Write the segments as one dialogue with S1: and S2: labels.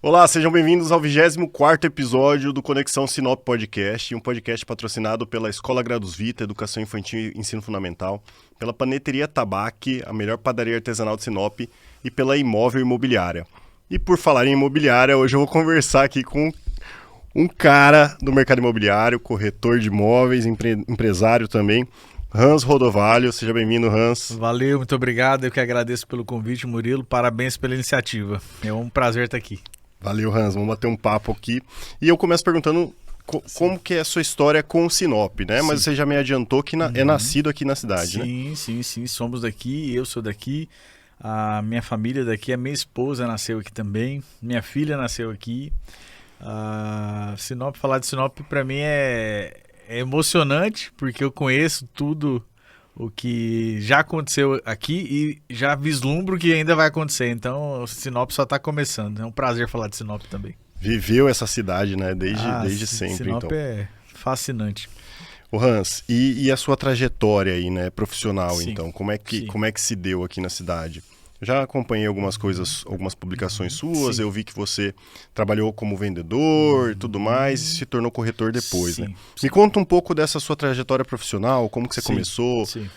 S1: Olá, sejam bem-vindos ao 24º episódio do Conexão Sinop Podcast, um podcast patrocinado pela Escola Gradus Vita, Educação Infantil e Ensino Fundamental, pela Paneteria Tabaque, a melhor padaria artesanal de Sinop, e pela Imóvel Imobiliária. E por falar em imobiliária, hoje eu vou conversar aqui com um cara do mercado imobiliário, corretor de imóveis, empresário também, Hans Rodovalho. Seja bem-vindo, Hans.
S2: Valeu, muito obrigado. Eu que agradeço pelo convite, Murilo. Parabéns pela iniciativa. É um prazer estar aqui.
S1: Valeu, Hans. Vamos bater um papo aqui. E eu começo perguntando como que é a sua história com o Sinop, né? Sim. Mas você já me adiantou que é nascido aqui na cidade, né?
S2: Sim. Somos daqui, eu sou daqui. A minha família é daqui, a minha esposa nasceu aqui também. Minha filha nasceu aqui. Sinop, falar de Sinop para mim é emocionante, porque eu conheço tudo o que já aconteceu aqui e já vislumbro o que ainda vai acontecer. Então, o Sinop só está começando. É um prazer falar de Sinop também.
S1: Viveu essa cidade, né? Desde sempre,
S2: Sinop
S1: então.
S2: É fascinante.
S1: O Hans, e a sua trajetória aí, né, profissional,
S2: Sim.
S1: então? Como é que se deu aqui na cidade? Eu já acompanhei algumas coisas, algumas publicações suas.
S2: Sim.
S1: Eu vi que você trabalhou como vendedor e tudo mais e se tornou corretor depois,
S2: Sim.
S1: né? Me conta um pouco dessa sua trajetória profissional, como que você
S2: Sim.
S1: começou,
S2: Sim.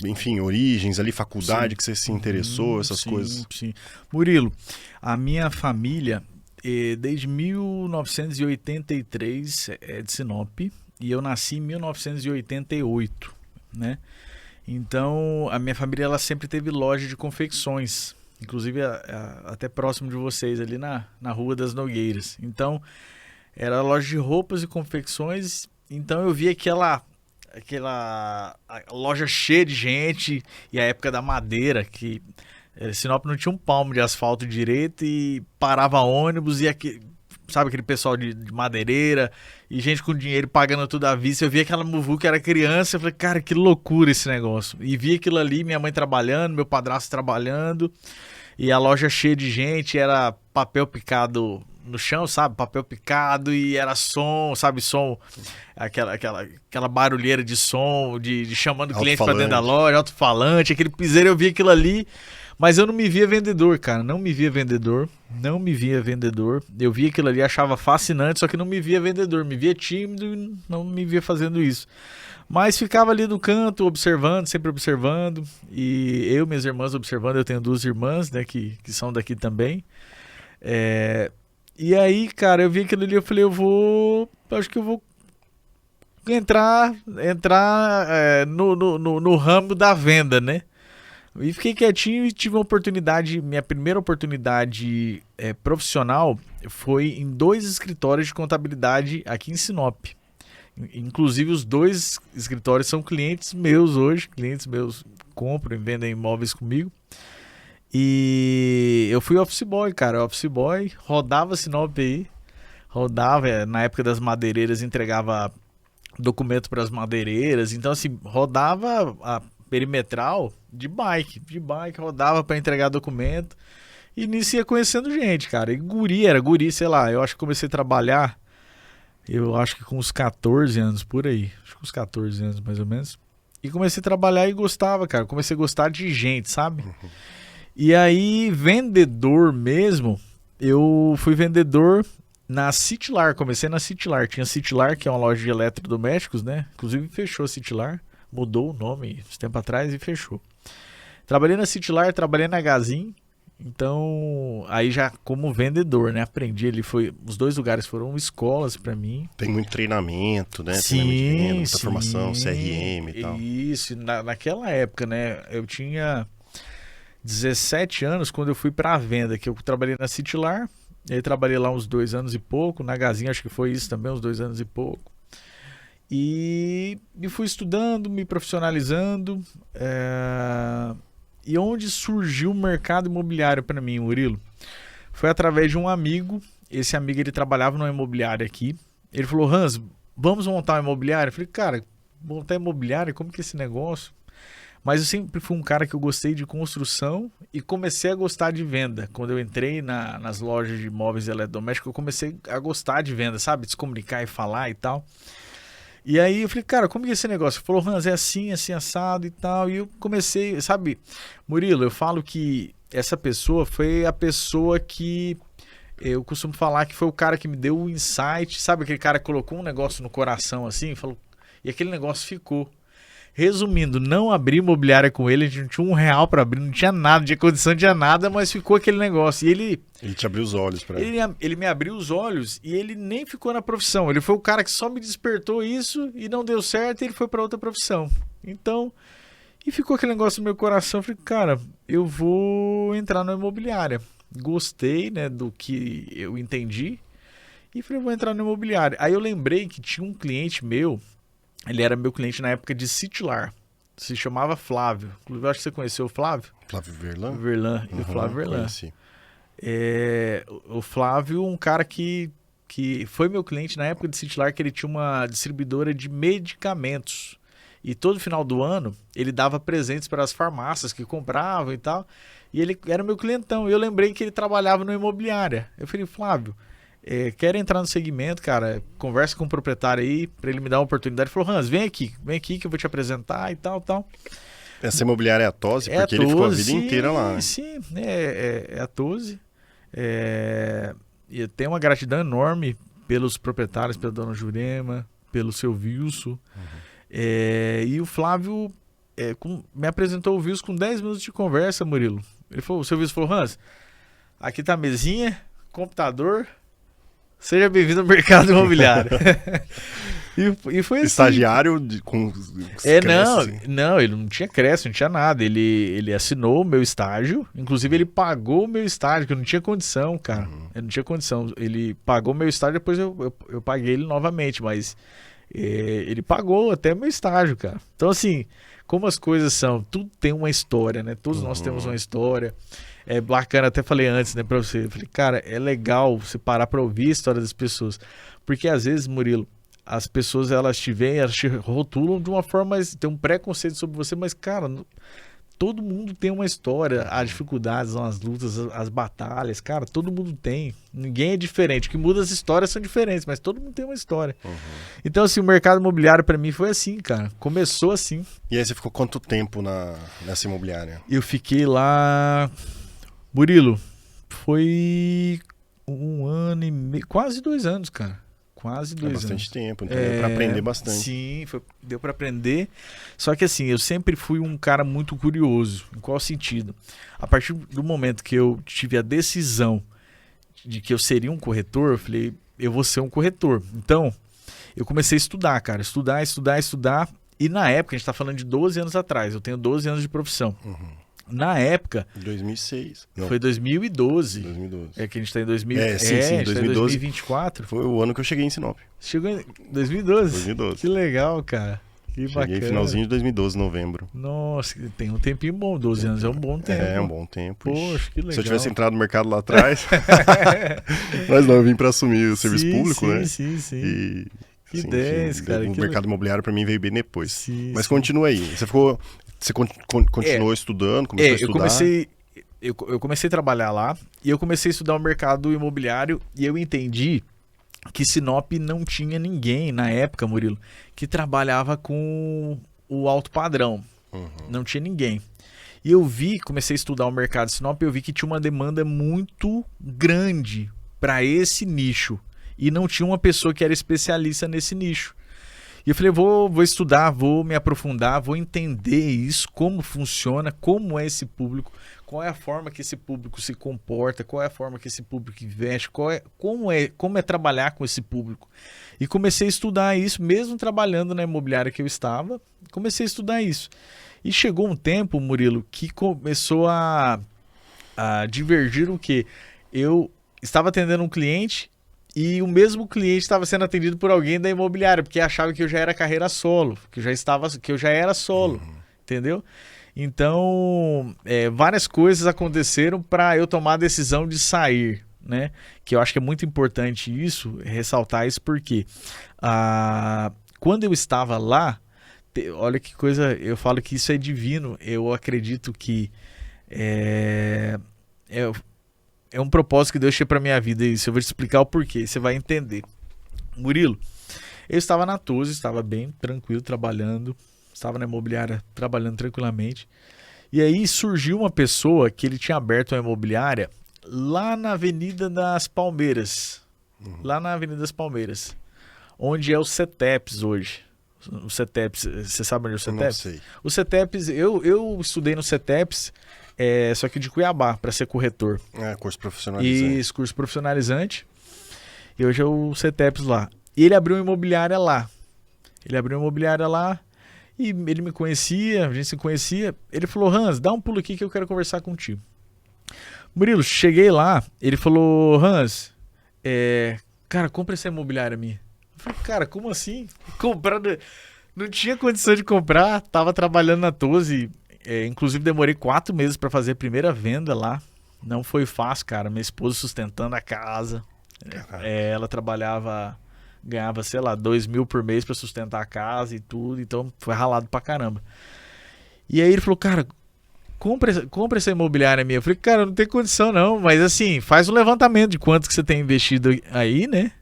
S1: Enfim, origens ali, faculdade
S2: Sim.
S1: que você se interessou, essas coisas.
S2: Sim. Murilo, a minha família desde 1983 é de Sinop e eu nasci em 1988, né? Então, a minha família ela sempre teve loja de confecções, inclusive até próximo de vocês, ali na Rua das Nogueiras. Então, era loja de roupas e confecções, então eu via aquela loja cheia de gente, e a época da madeira, que Sinop não tinha um palmo de asfalto direito e parava ônibus e sabe aquele pessoal de madeireira e gente com dinheiro pagando tudo à vista. Eu via aquela muvuca, era criança, eu falei, cara, que loucura esse negócio. E vi aquilo ali, minha mãe trabalhando, meu padrasto trabalhando, e a loja cheia de gente, era papel picado no chão, sabe? Papel picado e era som, sabe? Som, aquela barulheira de som, de chamando o cliente pra dentro da loja, alto-falante, aquele piseiro, eu vi aquilo ali. Mas eu não me via vendedor, cara. Não me via vendedor. Eu via aquilo ali, achava fascinante, só que não me via vendedor. Me via tímido e não me via fazendo isso. Mas ficava ali no canto, observando, sempre observando. E eu, minhas irmãs observando. Eu tenho 2 irmãs, né, que são daqui também. E aí, cara, eu vi aquilo ali, eu falei, acho que eu vou entrar no ramo da venda, né? E fiquei quietinho e tive uma oportunidade. Minha primeira oportunidade profissional foi em 2 escritórios de contabilidade aqui em Sinop. Inclusive os 2 escritórios são clientes meus hoje. Clientes meus compram e vendem imóveis comigo. E eu fui office boy, cara. Office boy, rodava Sinop aí. Rodava, na época das madeireiras, entregava documento para as madeireiras. Então assim, rodava a perimetral de bike, rodava para entregar documento e nisso ia conhecendo gente, cara. E era guri, sei lá, eu acho que comecei a trabalhar, eu acho que com uns 14 anos, por aí, acho que uns 14 anos mais ou menos, e comecei a trabalhar e gostava, cara, comecei a gostar de gente, sabe? E aí, vendedor mesmo, eu fui vendedor na Citylar, comecei na Citylar, tinha Citylar, que é uma loja de eletrodomésticos, né, inclusive fechou a Citylar, mudou o nome uns tempo atrás e fechou. Trabalhei na Citylar, trabalhei na Gazin, então aí já como vendedor, né? Aprendi ali, os 2 lugares foram escolas para mim.
S1: Tem muito treinamento, né?
S2: Sim,
S1: treinamento de venda, muita formação, CRM e tal.
S2: Isso, naquela época, né? Eu tinha 17 anos quando eu fui para a venda, que eu trabalhei na Citylar, e aí trabalhei lá uns 2 anos e pouco, na Gazin acho que foi isso também, uns 2 anos e pouco. E fui estudando, me profissionalizando, e onde surgiu o mercado imobiliário para mim, Murilo? Foi através de um amigo. Esse amigo ele trabalhava numa imobiliária aqui. Ele falou, Hans, vamos montar uma imobiliária? Eu falei, cara, montar imobiliária, como que é esse negócio? Mas eu sempre fui um cara que eu gostei de construção e comecei a gostar de venda. Quando eu entrei nas lojas de imóveis e eletrodomésticos, eu comecei a gostar de venda, sabe? De se comunicar e falar e tal. E aí eu falei, cara, como que é esse negócio? Ele falou, Hans, é assim, assado e tal. E eu comecei, sabe, Murilo, eu falo que essa pessoa foi a pessoa que Eu costumo falar que foi o cara que me deu o insight, sabe aquele cara que colocou um negócio no coração assim, falou, e aquele negócio ficou. Resumindo, não abri imobiliária com ele, a gente não tinha R$ 1 para abrir, não tinha nada, não tinha condição, não tinha nada, mas ficou aquele negócio. E
S1: Ele te abriu os olhos para
S2: ele me abriu os olhos e ele nem ficou na profissão. Ele foi o cara que só me despertou isso e não deu certo e ele foi para outra profissão. Então, e ficou aquele negócio no meu coração. Eu falei, cara, eu vou entrar na imobiliária. Gostei, né, do que eu entendi e falei, vou entrar na imobiliária. Aí eu lembrei que tinha um cliente meu. Ele era meu cliente na época de Citilar. Se chamava Flávio. Inclusive, eu acho que você conheceu o Flávio.
S1: Flávio Verlan?
S2: Verlan. E o Flávio Verlan.
S1: Conheci.
S2: O Flávio, um cara que foi meu cliente na época de Citilar, que ele tinha uma distribuidora de medicamentos. E todo final do ano, ele dava presentes para as farmácias que compravam e tal. E ele era meu clientão. E eu lembrei que ele trabalhava no imobiliária. Eu falei, Flávio... quero entrar no segmento, cara, conversa com o proprietário aí pra ele me dar uma oportunidade. Ele falou, Hans, vem aqui que eu vou te apresentar e tal.
S1: Essa imobiliária é a Tose, porque ele ficou a vida inteira lá, né?
S2: Sim, é a Tose. E eu tenho uma gratidão enorme pelos proprietários, pela dona Jurema, pelo seu Wilson. E o Flávio me apresentou o Wilson com 10 minutos de conversa, Murilo. O seu Wilson falou, Hans, aqui tá a mesinha, computador... Seja bem-vindo ao mercado imobiliário. e foi assim.
S1: Estagiário com
S2: Não, ele não tinha crédito, não tinha nada. Ele assinou o meu estágio. Inclusive, ele pagou o meu estágio, que eu não tinha condição, cara. Eu não tinha condição. Ele pagou o meu estágio, depois eu paguei ele novamente. Mas ele pagou até o meu estágio, cara. Então, assim, como as coisas são, tudo tem uma história, né? Todos nós temos uma história. É bacana, até falei antes, né, pra você. Eu falei, cara, é legal você parar pra ouvir a história das pessoas. Porque às vezes, Murilo, as pessoas elas te rotulam de uma forma, tem um preconceito sobre você, mas, cara, todo mundo tem uma história. As dificuldades, as lutas, as batalhas, cara, todo mundo tem. Ninguém é diferente. O que muda as histórias são diferentes, mas todo mundo tem uma história. Então, assim, o mercado imobiliário pra mim foi assim, cara. Começou assim.
S1: E aí você ficou quanto tempo nessa imobiliária?
S2: Eu fiquei lá... Murilo, foi 1 ano e meio, quase 2 anos, cara. Quase 2 anos.
S1: Bastante tempo, então deu pra aprender bastante.
S2: Sim, deu pra aprender. Só que assim, eu sempre fui um cara muito curioso. Em qual sentido? A partir do momento que eu tive a decisão de que eu seria um corretor, eu falei, eu vou ser um corretor. Então, eu comecei a estudar, cara. Estudar. E na época, a gente tá falando de 12 anos atrás. Eu tenho 12 anos de profissão. Na época...
S1: 2006. Não.
S2: Foi 2012.
S1: 2012.
S2: É que a gente tá em 2000.
S1: Sim, 2012.
S2: Tá em 2024.
S1: Foi o ano que eu cheguei em Sinop.
S2: Chegou em 2012?
S1: 2012.
S2: Que legal, cara. Que
S1: cheguei
S2: bacana.
S1: Finalzinho de 2012, novembro.
S2: Nossa, tem um tempinho bom. 12 anos é um bom tempo.
S1: É um bom tempo.
S2: Poxa, que legal.
S1: Se eu tivesse entrado no mercado lá atrás... Mas não, eu vim pra assumir o serviço público, né?
S2: Sim.
S1: E...
S2: Que ideia, cara.
S1: O mercado imobiliário pra mim veio bem depois.
S2: Sim,
S1: Mas continua aí. Você continuou estudando, começou a estudar?
S2: Eu comecei a trabalhar lá e eu comecei a estudar o mercado imobiliário e eu entendi que Sinop não tinha ninguém na época, Murilo, que trabalhava com o alto padrão. Não tinha ninguém. E eu comecei a estudar o mercado de Sinop e eu vi que tinha uma demanda muito grande para esse nicho. E não tinha uma pessoa que era especialista nesse nicho. E eu falei, vou estudar, vou me aprofundar, vou entender isso, como funciona, como é esse público, qual é a forma que esse público se comporta, qual é a forma que esse público investe, como é trabalhar com esse público. E comecei a estudar isso, mesmo trabalhando na imobiliária que eu estava, comecei a estudar isso. E chegou um tempo, Murilo, que começou a divergir o quê? Eu estava atendendo um cliente e o mesmo cliente estava sendo atendido por alguém da imobiliária, porque achava que eu já era carreira solo, que eu já era solo, entendeu? Então, várias coisas aconteceram para eu tomar a decisão de sair, né? Que eu acho que é muito importante isso, ressaltar isso, porque quando eu estava lá, olha que coisa, eu falo que isso é divino, eu acredito que é um propósito que Deus tinha para minha vida isso. Eu vou te explicar o porquê, você vai entender. Murilo, eu estava na Tose, estava bem tranquilo trabalhando, estava na imobiliária trabalhando tranquilamente. E aí surgiu uma pessoa que ele tinha aberto uma imobiliária lá na Avenida das Palmeiras. Lá na Avenida das Palmeiras. Onde é o CETEPS hoje. O CETEPS, você sabe onde é o CETEPS?
S1: Não sei.
S2: O CETEPS, eu estudei no CETEPS, só que de Cuiabá, para ser corretor.
S1: Curso profissionalizante.
S2: Isso, curso profissionalizante. E hoje é o CETEPS lá. E ele abriu uma imobiliária lá. E ele me conhecia, a gente se conhecia. Ele falou, Hans, dá um pulo aqui que eu quero conversar contigo. Murilo, cheguei lá, ele falou, Hans, cara, compra essa imobiliária minha. Eu falei, cara, como assim? Comprando... Não tinha condição de comprar, tava trabalhando na Tose, inclusive demorei 4 meses para fazer a primeira venda lá. Não foi fácil, cara, minha esposa sustentando a casa. Ela trabalhava... Ganhava, sei lá, 2 mil por mês pra sustentar a casa e tudo. Então foi ralado pra caramba. E aí ele falou, cara, compra essa imobiliária minha. Eu falei, cara, não tem condição não. Mas assim, faz um levantamento de quanto que você tem investido aí, né?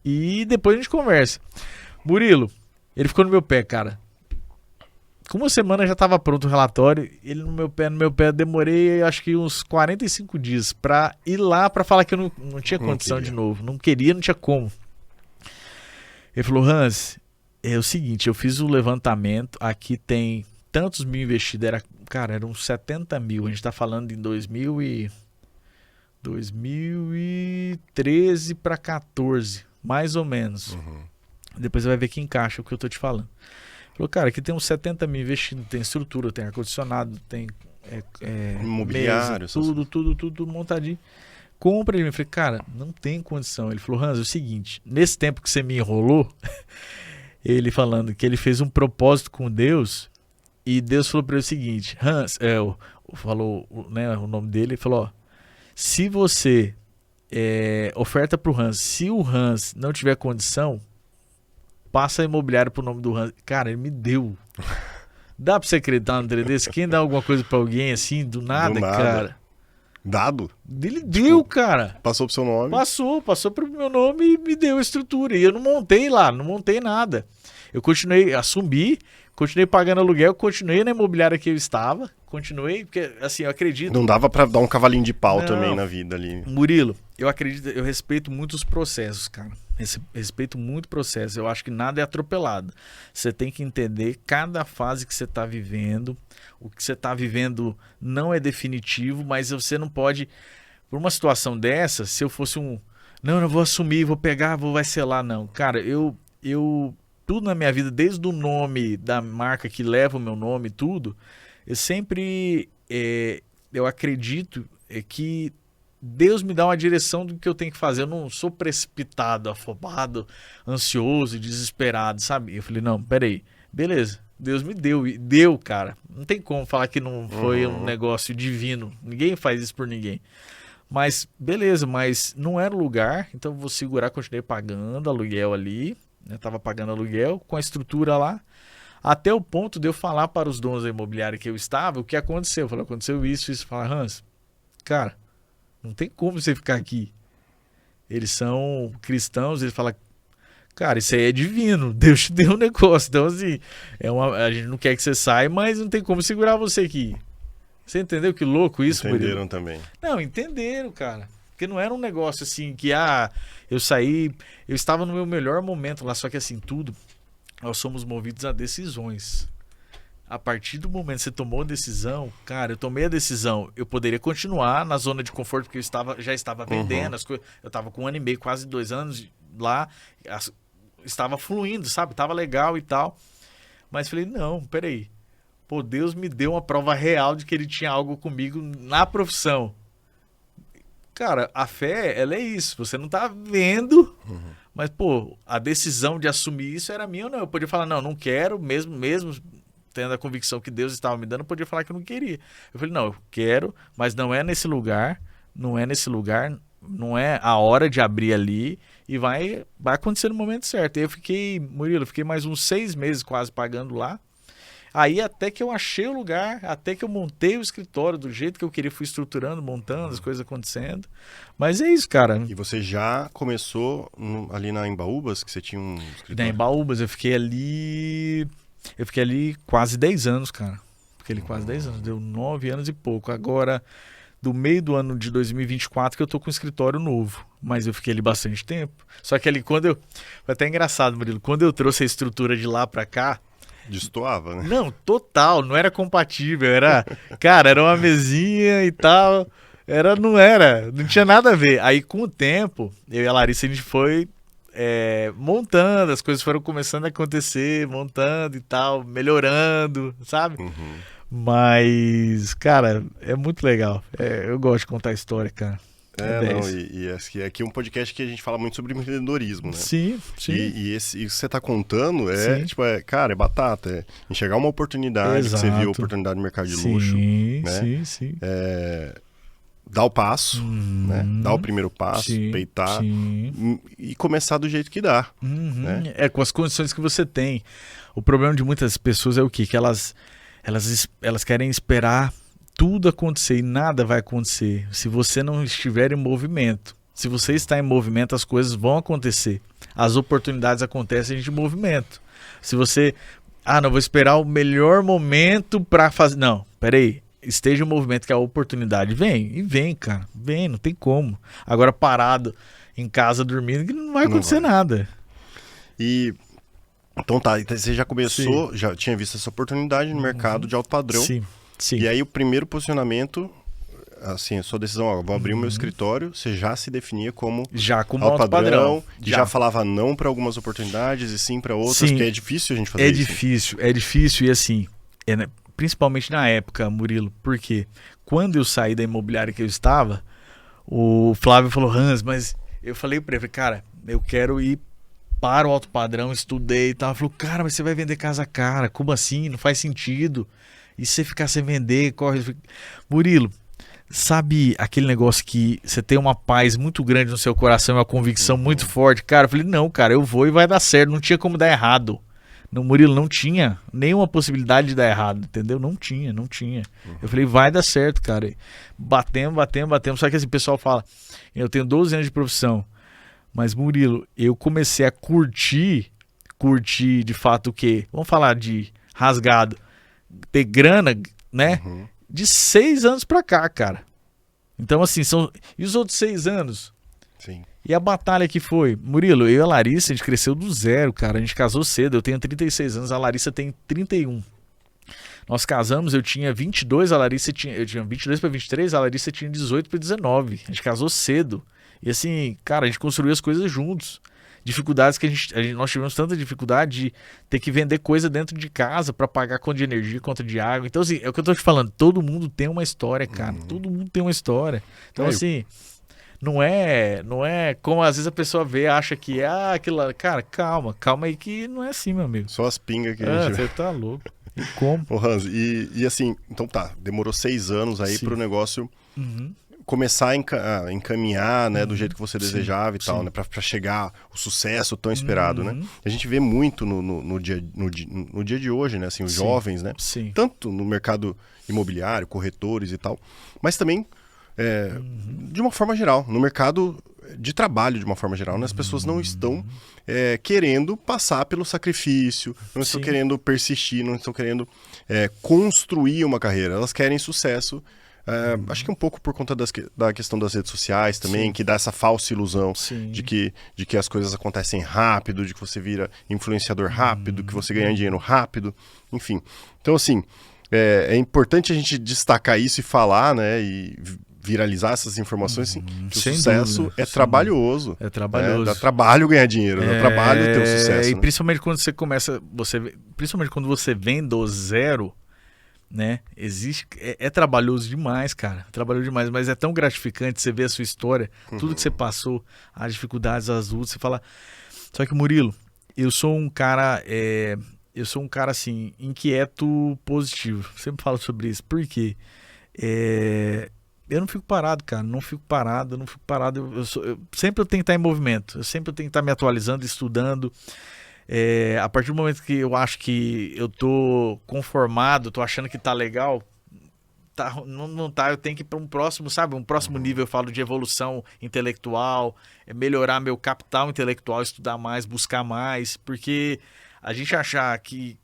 S2: E depois a gente conversa. Murilo, ele ficou no meu pé, cara. Com uma semana já tava pronto o relatório. Ele no meu pé. Demorei acho que uns 45 dias pra ir lá pra falar que eu não tinha condição de novo. Não queria, não tinha como. Ele falou, Hans, é o seguinte, eu fiz o levantamento, aqui tem tantos mil investidos, eram 70 mil, a gente tá falando em 2013 para 14, mais ou menos. Depois você vai ver que encaixa o que eu tô te falando. Ele falou, cara, aqui tem uns 70 mil investidos, tem estrutura, tem ar-condicionado, tem
S1: imobiliário,
S2: mesa, tudo montadinho. Compra ele. Eu falei, cara, não tem condição. Ele falou, Hans, é o seguinte, nesse tempo que você me enrolou, ele falando que ele fez um propósito com Deus e Deus falou para ele o seguinte, Hans, falou, né, o nome dele, ele falou, ó, se você oferta pro Hans, se o Hans não tiver condição, passa a imobiliária pro nome do Hans. Cara, ele me deu. Dá pra você acreditar no trem desse? Quem dá alguma coisa pra alguém assim, do nada, cara?
S1: Dado?
S2: Ele deu, cara.
S1: Passou pro seu nome?
S2: Passou pro meu nome e me deu a estrutura. E eu não montei lá, não montei nada. Eu continuei pagando aluguel, continuei na imobiliária que eu estava, porque assim, eu acredito...
S1: Não dava pra dar um cavalinho de pau também na vida ali.
S2: Murilo, eu respeito muito os processos, cara. Respeito muito o processo. Eu acho que nada é atropelado. Você tem que entender cada fase que você está vivendo. O que você está vivendo não é definitivo, mas você não pode... Por uma situação dessa, se eu fosse não, eu vou assumir, vou pegar, vai ser lá, não. Cara, eu tudo na minha vida, desde o nome da marca que leva o meu nome, tudo, eu sempre... eu acredito que Deus me dá uma direção do que eu tenho que fazer. Eu não sou precipitado, afobado, ansioso, desesperado, sabe? Eu falei, não, peraí, beleza, Deus me deu, cara. Não tem como falar que não foi um negócio divino. Ninguém faz isso por ninguém. Mas, beleza, mas não era o lugar, então eu vou segurar, continuei pagando aluguel ali, né? Tava pagando aluguel com a estrutura lá, até o ponto de eu falar para os donos da imobiliária que eu estava o que aconteceu. Eu falei, aconteceu isso. Falar, Hans, cara, não tem como você ficar aqui. Eles são cristãos, ele fala, cara, isso aí é divino, Deus te deu um negócio. Então, assim, a gente não quer que você saia, mas não tem como segurar você aqui. Você entendeu que louco isso,
S1: Entenderam
S2: Murilo?
S1: também.
S2: Não, entenderam, cara. Porque não era um negócio assim que, eu saí, eu estava no meu melhor momento lá, só que assim, nós somos movidos a decisões. A partir do momento que você tomou a decisão, cara, eu tomei a decisão, eu poderia continuar na zona de conforto, porque eu já estava vendendo as coisas, eu estava com 1 ano e meio, quase 2 anos lá, estava fluindo, sabe, estava legal e tal, mas falei, não, peraí, pô, Deus me deu uma prova real de que ele tinha algo comigo na profissão. Cara, a fé, ela é isso, você não tá vendo, mas, pô, a decisão de assumir isso era minha ou não, eu podia falar, não quero, mesmo tendo a convicção que Deus estava me dando, eu podia falar que eu não queria. Eu falei, não, eu quero, mas não é nesse lugar, não é a hora de abrir ali e vai acontecer no momento certo. E eu fiquei, Murilo, mais uns 6 meses quase pagando lá. Aí até que eu achei o lugar, até que eu montei o escritório do jeito que eu queria, fui estruturando, montando, as coisas acontecendo. Mas é isso, cara.
S1: E você já começou ali na Embaúbas, que você tinha um escritório?
S2: Na Embaúbas, eu fiquei ali quase 10 anos, cara. Fiquei ali quase 10 anos, deu 9 anos e pouco. Agora, do meio do ano de 2024 que eu tô com um escritório novo. Mas eu fiquei ali bastante tempo. Só que ali foi até engraçado, Murilo, quando eu trouxe a estrutura de lá pra cá,
S1: Destoava, né?
S2: não, total, não era compatível, cara, era uma mesinha e tal, não tinha nada a ver. Aí com o tempo, eu e a Larissa, a gente foi montando, as coisas foram começando a acontecer, montando e tal, melhorando, sabe?
S1: Uhum.
S2: Mas, cara, é muito legal. Eu gosto de contar história, cara.
S1: Não,
S2: 10.
S1: e aqui é um podcast que a gente fala muito sobre empreendedorismo, né?
S2: Sim, sim.
S1: Isso que você tá contando
S2: Sim.
S1: tipo, cara, é batata. É enxergar uma oportunidade, que você viu a oportunidade no mercado de luxo, né?
S2: Sim.
S1: Dar o passo, né? Dar o primeiro passo, peitar e começar do jeito que dá. Né?
S2: Com as condições que você tem. O problema de muitas pessoas é o quê? Que elas querem esperar tudo acontecer e nada vai acontecer se você não estiver em movimento. Se você está em movimento, as coisas vão acontecer. As oportunidades acontecem de movimento. Se você... não, vou esperar o melhor momento para fazer... Não, peraí. Esteja em movimento que a oportunidade vem. E vem, cara. Vem, não tem como. Agora parado em casa dormindo, não vai acontecer nada.
S1: Então tá, você já começou, já tinha visto essa oportunidade no mercado de alto padrão.
S2: Sim.
S1: E aí o primeiro posicionamento, assim, a sua decisão, vou abrir o meu escritório, você já se definia como
S2: alto padrão.
S1: Já falava não para algumas oportunidades e sim para outras, porque é difícil a gente fazer isso.
S2: É difícil e assim, principalmente na época, Murilo, porque quando eu saí da imobiliária que eu estava, o Flávio falou, Hans, mas eu falei para ele, cara, eu quero ir para o alto padrão, estudei e tal. Ele falou, cara, mas você vai vender casa cara, como assim? Não faz sentido. E se você ficar sem vender, corre. Murilo, sabe aquele negócio que você tem uma paz muito grande no seu coração, uma convicção muito forte? Cara, eu falei, não, cara, eu vou e vai dar certo. Não tinha como dar errado. No Murilo, não tinha nenhuma possibilidade de dar errado, entendeu? Não tinha. Eu falei, vai dar certo, cara. Batemos. Só que assim, o pessoal fala, eu tenho 12 anos de profissão. Mas, Murilo, eu comecei a curtir de fato o quê? Vamos falar de rasgado. Ter grana, né? De 6 anos pra cá, cara. Então, assim, e os outros 6 anos?
S1: Sim.
S2: E a batalha que foi? Murilo, eu e a Larissa, a gente cresceu do zero, cara. A gente casou cedo. Eu tenho 36 anos, a Larissa tem 31. Nós casamos, eu tinha 22, eu tinha 22 para 23, a Larissa tinha 18 para 19. A gente casou cedo. E assim, cara, a gente construiu as coisas juntos. Dificuldades que nós tivemos tanta dificuldade de ter que vender coisa dentro de casa para pagar conta de energia, conta de água. Então, assim, é o que eu tô te falando. Todo mundo tem uma história, cara. Todo mundo tem uma história. Então, assim, não é como às vezes a pessoa vê, acha que aquilo lá. Cara, calma aí que não é assim, meu amigo.
S1: Só as pingas que a gente...
S2: Você tá louco. E como?
S1: Ô, Hans, e assim, então tá, demorou 6 anos aí pro negócio começar a encaminhar, né, do jeito que você desejava e tal, né, pra chegar o sucesso tão esperado, né? A gente vê muito no dia de hoje, né, assim, os jovens, né? Tanto no mercado imobiliário, corretores e tal, mas também de uma forma geral, no mercado de trabalho de uma forma geral, né? As pessoas não estão querendo passar pelo sacrifício, não estão querendo persistir, não estão querendo construir uma carreira, elas querem sucesso. Acho que um pouco por conta da questão das redes sociais também, que dá essa falsa ilusão de que as coisas acontecem rápido, de que você vira influenciador rápido, que você ganha dinheiro rápido, enfim. Então, assim, é importante a gente destacar isso e falar, né, e viralizar essas informações, assim, que o sucesso é trabalhoso.
S2: É trabalhoso.
S1: Dá trabalho ganhar dinheiro, dá trabalho ter o sucesso.
S2: E principalmente quando você começa, principalmente quando você vem do zero, né? É trabalhoso demais, cara. Trabalhoso demais, mas é tão gratificante você ver a sua história, tudo que você passou, as dificuldades, as lutas, você fala. Só que, Murilo, eu sou um cara assim, inquieto positivo. Sempre falo sobre isso. Por quê? Eu não fico parado, cara. Não fico parado. Eu sempre tenho que estar em movimento. Eu sempre tenho que estar me atualizando, estudando. A partir do momento que eu acho que eu tô conformado, tô achando que tá legal, não tá, eu tenho que ir para um próximo, sabe? Um próximo nível. Eu falo de evolução intelectual, melhorar meu capital intelectual, estudar mais, buscar mais, porque a gente achar que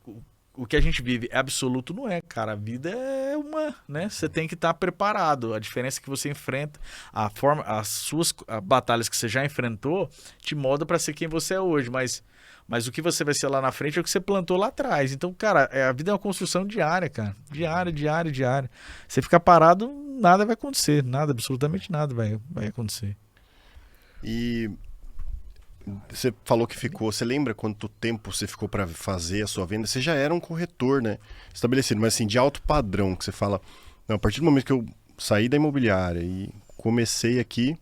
S2: o que a gente vive é absoluto, não é, cara. A vida é uma, né? Você tem que estar preparado. A diferença é que você enfrenta, as suas batalhas que você já enfrentou, te molda para ser quem você é hoje. Mas o que você vai ser lá na frente é o que você plantou lá atrás. Então, cara, a vida é uma construção diária, cara. Diária. Você ficar parado, nada vai acontecer. Nada, absolutamente nada vai acontecer.
S1: E você falou que ficou... Você lembra quanto tempo você ficou para fazer a sua venda? Você já era um corretor, né? Estabelecido, mas assim, de alto padrão, que você fala... Não, a partir do momento que eu saí da imobiliária e comecei aqui,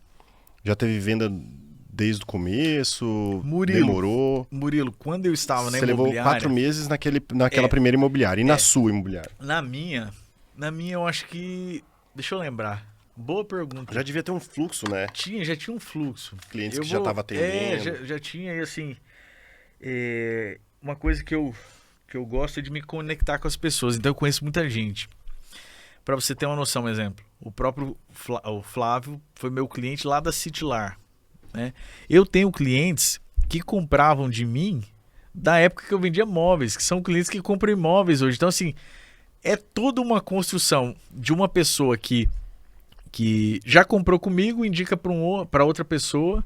S1: já teve venda... Desde o começo, demorou.
S2: Murilo, quando eu estava na
S1: imobiliária... Você levou 4 meses naquela primeira imobiliária. E na sua imobiliária?
S2: Na minha eu acho que... Deixa eu lembrar. Boa pergunta.
S1: Já devia ter um fluxo, né?
S2: Já tinha um fluxo.
S1: Clientes que já estavam atendendo.
S2: Já tinha. E assim, uma coisa que eu gosto é de me conectar com as pessoas. Então eu conheço muita gente. Para você ter uma noção, um exemplo. O próprio o Flávio foi meu cliente lá da Citylar. Né? Eu tenho clientes que compravam de mim da época que eu vendia móveis, que são clientes que compram imóveis hoje. Então, assim, é toda uma construção de uma pessoa que já comprou comigo, indica para outra pessoa,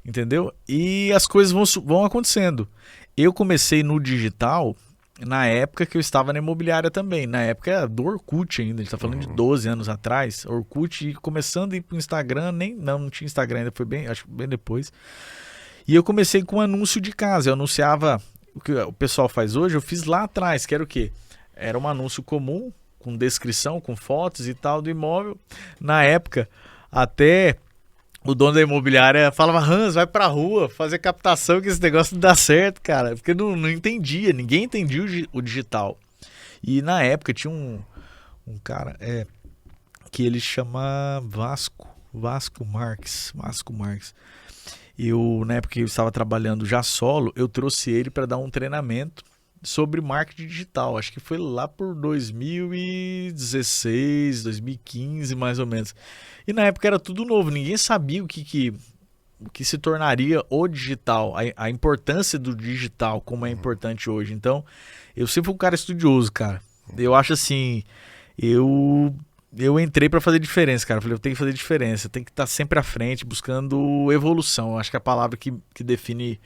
S2: entendeu? E as coisas vão acontecendo. Eu comecei no digital na época que eu estava na imobiliária também. Na época do Orkut ainda, a gente está falando de 12 anos atrás. Orkut começando a ir para o Instagram, não tinha Instagram ainda, foi acho que bem depois. E eu comecei com um anúncio de casa. Eu anunciava o que o pessoal faz hoje, eu fiz lá atrás, que era o quê? Era um anúncio comum, com descrição, com fotos e tal do imóvel. Na época, até o dono da imobiliária falava: Hans, vai pra rua fazer captação, que esse negócio não dá certo, cara. Porque não entendia, ninguém entendia o digital. E na época tinha um cara que ele chama Vasco Marques. Na época que eu estava trabalhando já solo, eu trouxe ele para dar um treinamento sobre marketing digital. Acho que foi lá por 2016, 2015, mais ou menos. E na época era tudo novo, ninguém sabia o que se tornaria o digital, a importância do digital, como é importante hoje. Então, eu sempre fui um cara estudioso, cara. Eu acho assim, eu entrei para fazer diferença, cara. Eu falei, eu tenho que fazer diferença, eu tenho que estar sempre à frente, buscando evolução. Eu acho que a palavra que define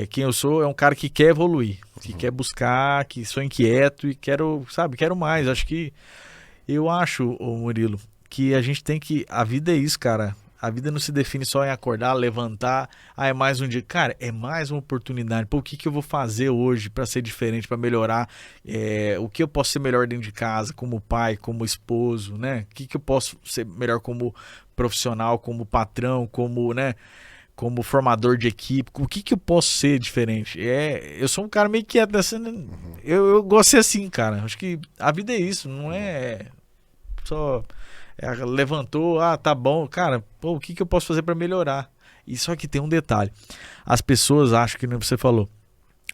S2: quem eu sou é um cara que quer evoluir, que quer buscar, que sou inquieto e quero mais. Eu acho, Murilo, que a gente tem que... A vida é isso, cara. A vida não se define só em acordar, levantar. É mais um dia. Cara, é mais uma oportunidade. Pô, o que eu vou fazer hoje para ser diferente, para melhorar? O que eu posso ser melhor dentro de casa, como pai, como esposo, né? O que eu posso ser melhor como profissional, como patrão, como, né? Como formador de equipe, o que eu posso ser diferente? Eu sou um cara meio quieto, assim, eu gosto de ser assim, cara. Acho que a vida é isso, não é só levantou, tá bom, cara, pô, o que eu posso fazer para melhorar? E só que tem um detalhe, as pessoas, acho que nem você falou,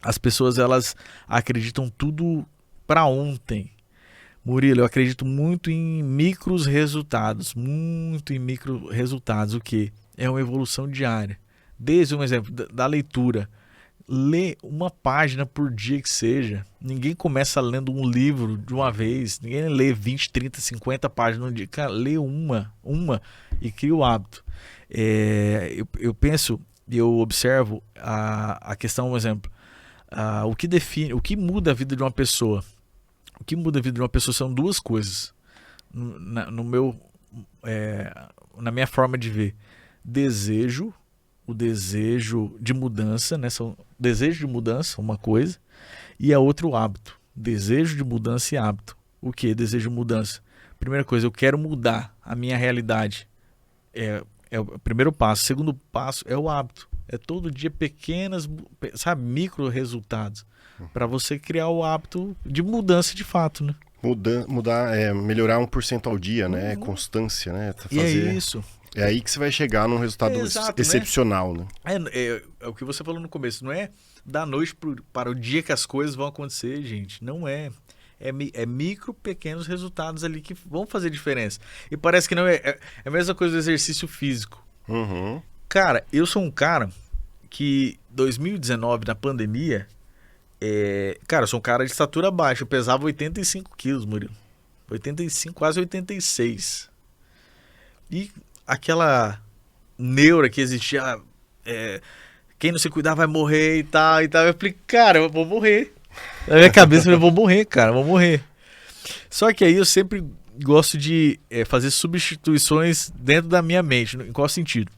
S2: as pessoas elas acreditam tudo para ontem. Murilo, eu acredito muito em micros resultados, o que? É uma evolução diária. Desde um exemplo da leitura. Lê uma página por dia que seja. Ninguém começa lendo um livro de uma vez. Ninguém lê 20, 30, 50 páginas no dia. Cara, lê uma e cria o hábito. Eu penso, eu observo a questão, um exemplo. O que muda a vida de uma pessoa? O que muda a vida de uma pessoa são duas coisas. Na minha forma de ver. O desejo de mudança, né? Desejo de mudança, uma coisa, e a outra o hábito. Desejo de mudança e hábito. O que? Desejo de mudança. Primeira coisa, eu quero mudar a minha realidade. É o primeiro passo. O segundo passo é o hábito. É todo dia pequenas, micro resultados. Para você criar o hábito de mudança de fato, né?
S1: Mudar, melhorar 1% ao dia, né? Constância, né?
S2: E é isso.
S1: É aí que você vai chegar num resultado excepcional, né?
S2: É o que você falou no começo, não é da noite para o dia que as coisas vão acontecer, gente. Não é. É micro, pequenos resultados ali que vão fazer diferença. E parece que não é a mesma coisa do exercício físico. Cara, eu sou um cara que 2019, na pandemia, Cara, eu sou um cara de estatura baixa. Eu pesava 85 quilos, Murilo. 85, quase 86. E aquela neura que existia, quem não se cuidar vai morrer e tal, e tal. Eu falei, cara, eu vou morrer. Na minha cabeça, eu vou morrer, cara, eu vou morrer. Só que aí eu sempre gosto de fazer substituições dentro da minha mente. Em qual sentido?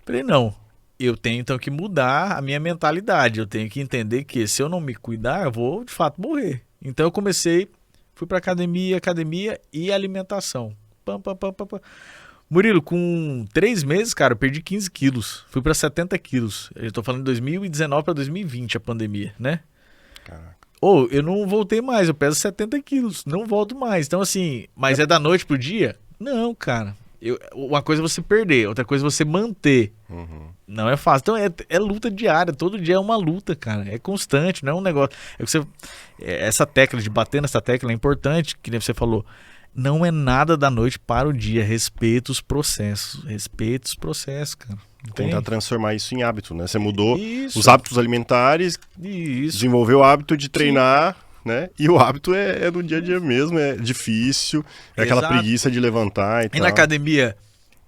S2: Falei, não, eu tenho então que mudar a minha mentalidade. Eu tenho que entender que se eu não me cuidar, eu vou de fato morrer. Então eu fui pra academia e alimentação. Pam, pam, pam, pam, pam. Murilo, com 3 meses, cara, eu perdi 15 quilos. Fui pra 70 quilos. Eu tô falando de 2019 pra 2020, a pandemia, né?
S1: Caraca.
S2: Eu não voltei mais, eu peso 70 quilos, não volto mais. Então, assim, mas é da noite pro dia? Não, cara. Uma coisa é você perder, outra coisa é você manter. Não é fácil. Então, é luta diária, todo dia é uma luta, cara. É constante, não é um negócio. Essa tecla de bater nessa tecla é importante, que nem você falou. Não é nada da noite para o dia. Respeita os processos. Respeita os processos, cara.
S1: Tentar transformar isso em hábito, né? Você mudou
S2: Isso.
S1: os hábitos alimentares,
S2: Isso.
S1: desenvolveu o hábito de treinar, né? E o hábito é no dia a dia mesmo, é difícil, é aquela
S2: Exato.
S1: preguiça de levantar e
S2: E
S1: tal.
S2: na academia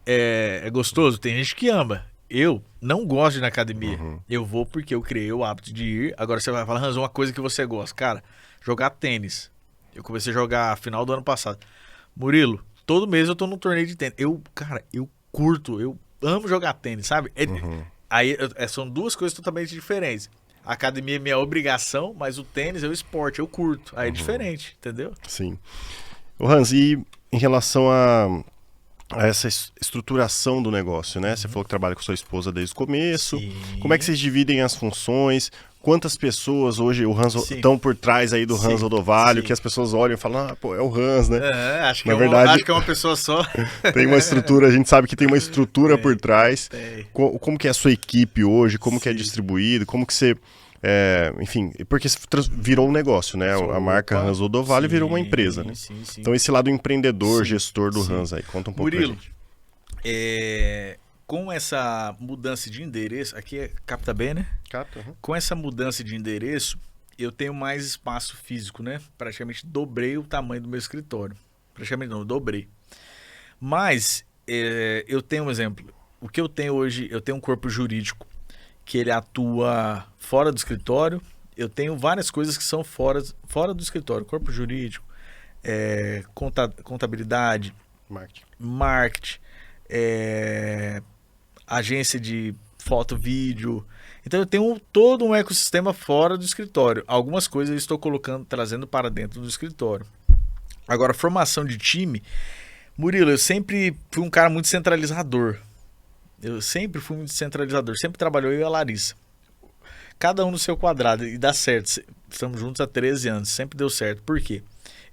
S2: é gostoso? Tem gente que ama. Eu não gosto de ir na academia. Eu vou porque eu criei o hábito de ir. Agora você vai falar, Hans, uma coisa que você gosta. Cara, jogar tênis. Eu comecei a jogar final do ano passado. Murilo, todo mês eu tô num torneio de tênis. Cara, eu curto, eu amo jogar tênis, sabe? Aí são duas coisas totalmente diferentes. A academia é minha obrigação, mas o tênis é o esporte, eu curto. Aí é diferente, entendeu?
S1: Sim. Ô Hans, e em relação a essa estruturação do negócio, né? Você falou que trabalha com sua esposa desde o começo.
S2: Sim.
S1: Como é que vocês dividem as funções? Quantas pessoas hoje
S2: Sim.
S1: estão por trás aí do
S2: Sim.
S1: Hans Odovalho,
S2: Sim.
S1: que as pessoas olham e falam, pô, é o Hans, né?
S2: Acho que,
S1: Na verdade-
S2: acho que é uma pessoa só.
S1: Tem uma estrutura, a gente sabe que tem uma estrutura por trás.
S2: Tem.
S1: Como que é a sua equipe hoje? Como que é
S2: Sim.
S1: distribuído? Como que você... enfim, porque virou um negócio, né? A marca
S2: Opa.
S1: Hans Odovalho virou uma empresa, né?
S2: Sim, sim.
S1: Então esse lado empreendedor,
S2: Sim,
S1: gestor do
S2: sim.
S1: Hans aí, conta um pouco pra
S2: Murilo,
S1: gente.
S2: com essa mudança de endereço, aqui capta bem, né? Com essa mudança de endereço, eu tenho mais espaço físico, né? Praticamente dobrei o tamanho do meu escritório. Praticamente não, eu dobrei. Mas eu tenho um exemplo. O que eu tenho hoje, eu tenho um corpo jurídico que ele atua fora do escritório. Eu tenho várias coisas que são fora do escritório. Corpo jurídico, contabilidade, marketing, agência de foto, vídeo. Então eu tenho todo um ecossistema fora do escritório. Algumas coisas eu estou trazendo para dentro do escritório. Agora, formação de time, Murilo, eu sempre fui um cara muito centralizador. Sempre trabalhou eu e a Larissa. Cada um no seu quadrado e dá certo. Estamos juntos há 13 anos, sempre deu certo. Por quê?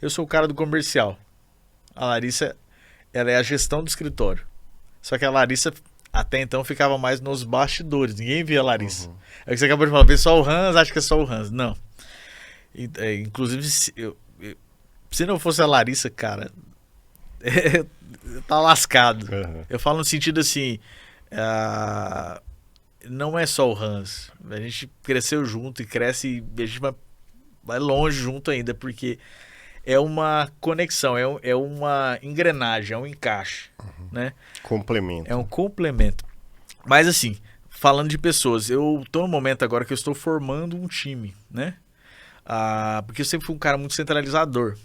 S2: Eu sou o cara do comercial. A Larissa, ela é a gestão do escritório. Só que a Larissa, até então, ficava mais nos bastidores. Ninguém via a Larissa. É o que você acabou de falar, vê só o Hans, acha que é só o Hans. Não. Inclusive, se não fosse a Larissa, cara, tá lascado. Eu falo no sentido assim, não é só o Hans. A gente cresceu junto e cresce e a gente vai longe junto ainda, porque é uma conexão, é uma engrenagem, é um encaixe, né?
S1: Complemento.
S2: É um complemento. Mas assim, falando de pessoas, eu tô no momento agora que eu estou formando um time, né? Porque eu sempre fui um cara muito centralizador.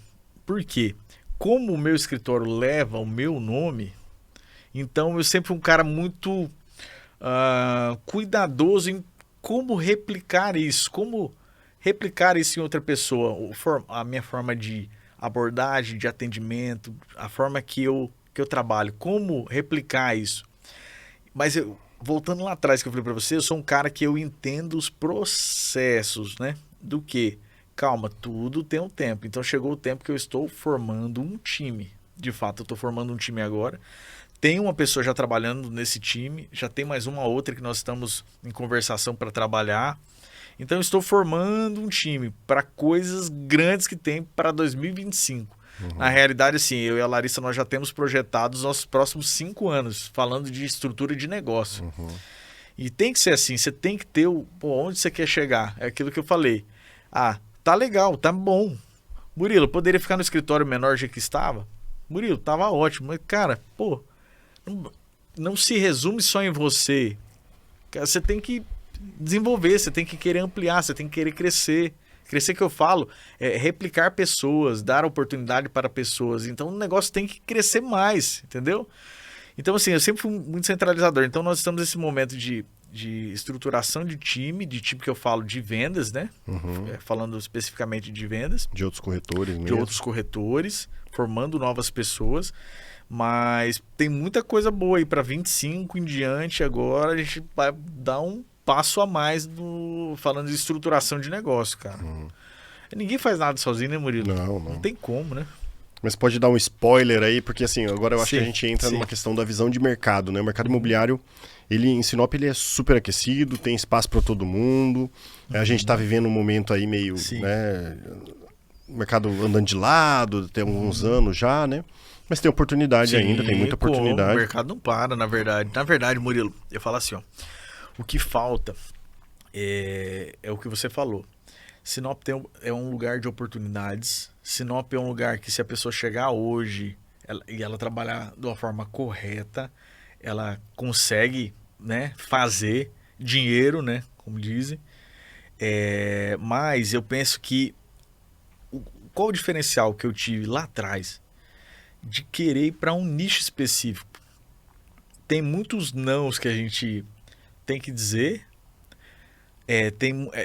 S2: Por quê? Como o meu escritório leva o meu nome, então eu sempre fui um cara muito cuidadoso em como replicar isso em outra pessoa, a minha forma de abordagem, de atendimento, a forma que eu trabalho, como replicar isso. Mas voltando lá atrás que eu falei para você, eu sou um cara que eu entendo os processos, né? Do que? Calma, tudo tem um tempo. Então chegou o tempo que eu estou formando um time. De fato, eu estou formando um time agora. Tem uma pessoa já trabalhando nesse time, já tem mais uma outra que nós estamos em conversação para trabalhar. Então eu estou formando um time para coisas grandes que tem para 2025. Na realidade, assim, eu e a Larissa nós já temos projetados os nossos próximos 5 anos, falando de estrutura de negócio. E tem que ser assim, você tem que ter onde você quer chegar. É aquilo que eu falei. Ah, tá legal, tá bom. Murilo, poderia ficar no escritório menor já que estava? Murilo, tava ótimo. Mas, cara, pô, não se resume só em você. Você tem que desenvolver, você tem que querer ampliar, você tem que querer crescer. Crescer que eu falo é replicar pessoas, dar oportunidade para pessoas. Então o negócio tem que crescer mais, entendeu? Então assim, eu sempre fui muito centralizador. Então nós estamos nesse momento de estruturação de time que eu falo de vendas, né? Falando especificamente de vendas.
S1: De outros corretores mesmo.
S2: De outros corretores, formando novas pessoas. Mas tem muita coisa boa aí para 25 em diante agora. A gente vai dar um passo a mais falando de estruturação de negócio, cara. Ninguém faz nada sozinho, né, Murilo? Não tem como, né?
S1: Mas pode dar um spoiler aí, porque assim, agora eu acho que a gente entra numa questão da visão de mercado, né? O mercado imobiliário, em Sinop, ele é super aquecido, tem espaço para todo mundo. A gente está vivendo um momento aí meio, né? O mercado andando de lado, tem alguns anos já, né? Mas tem oportunidade ainda, tem muita oportunidade.
S2: O mercado não para, na verdade. Na verdade, Murilo, eu falo assim, ó. O que falta é o que você falou. Sinop é um lugar de oportunidades. Sinop é um lugar que, se a pessoa chegar hoje e ela trabalhar de uma forma correta, ela consegue, né, fazer dinheiro, né, como dizem. Mas eu penso que qual o diferencial que eu tive lá atrás de querer ir para um nicho específico? Tem muitos nãos que a gente tem que dizer.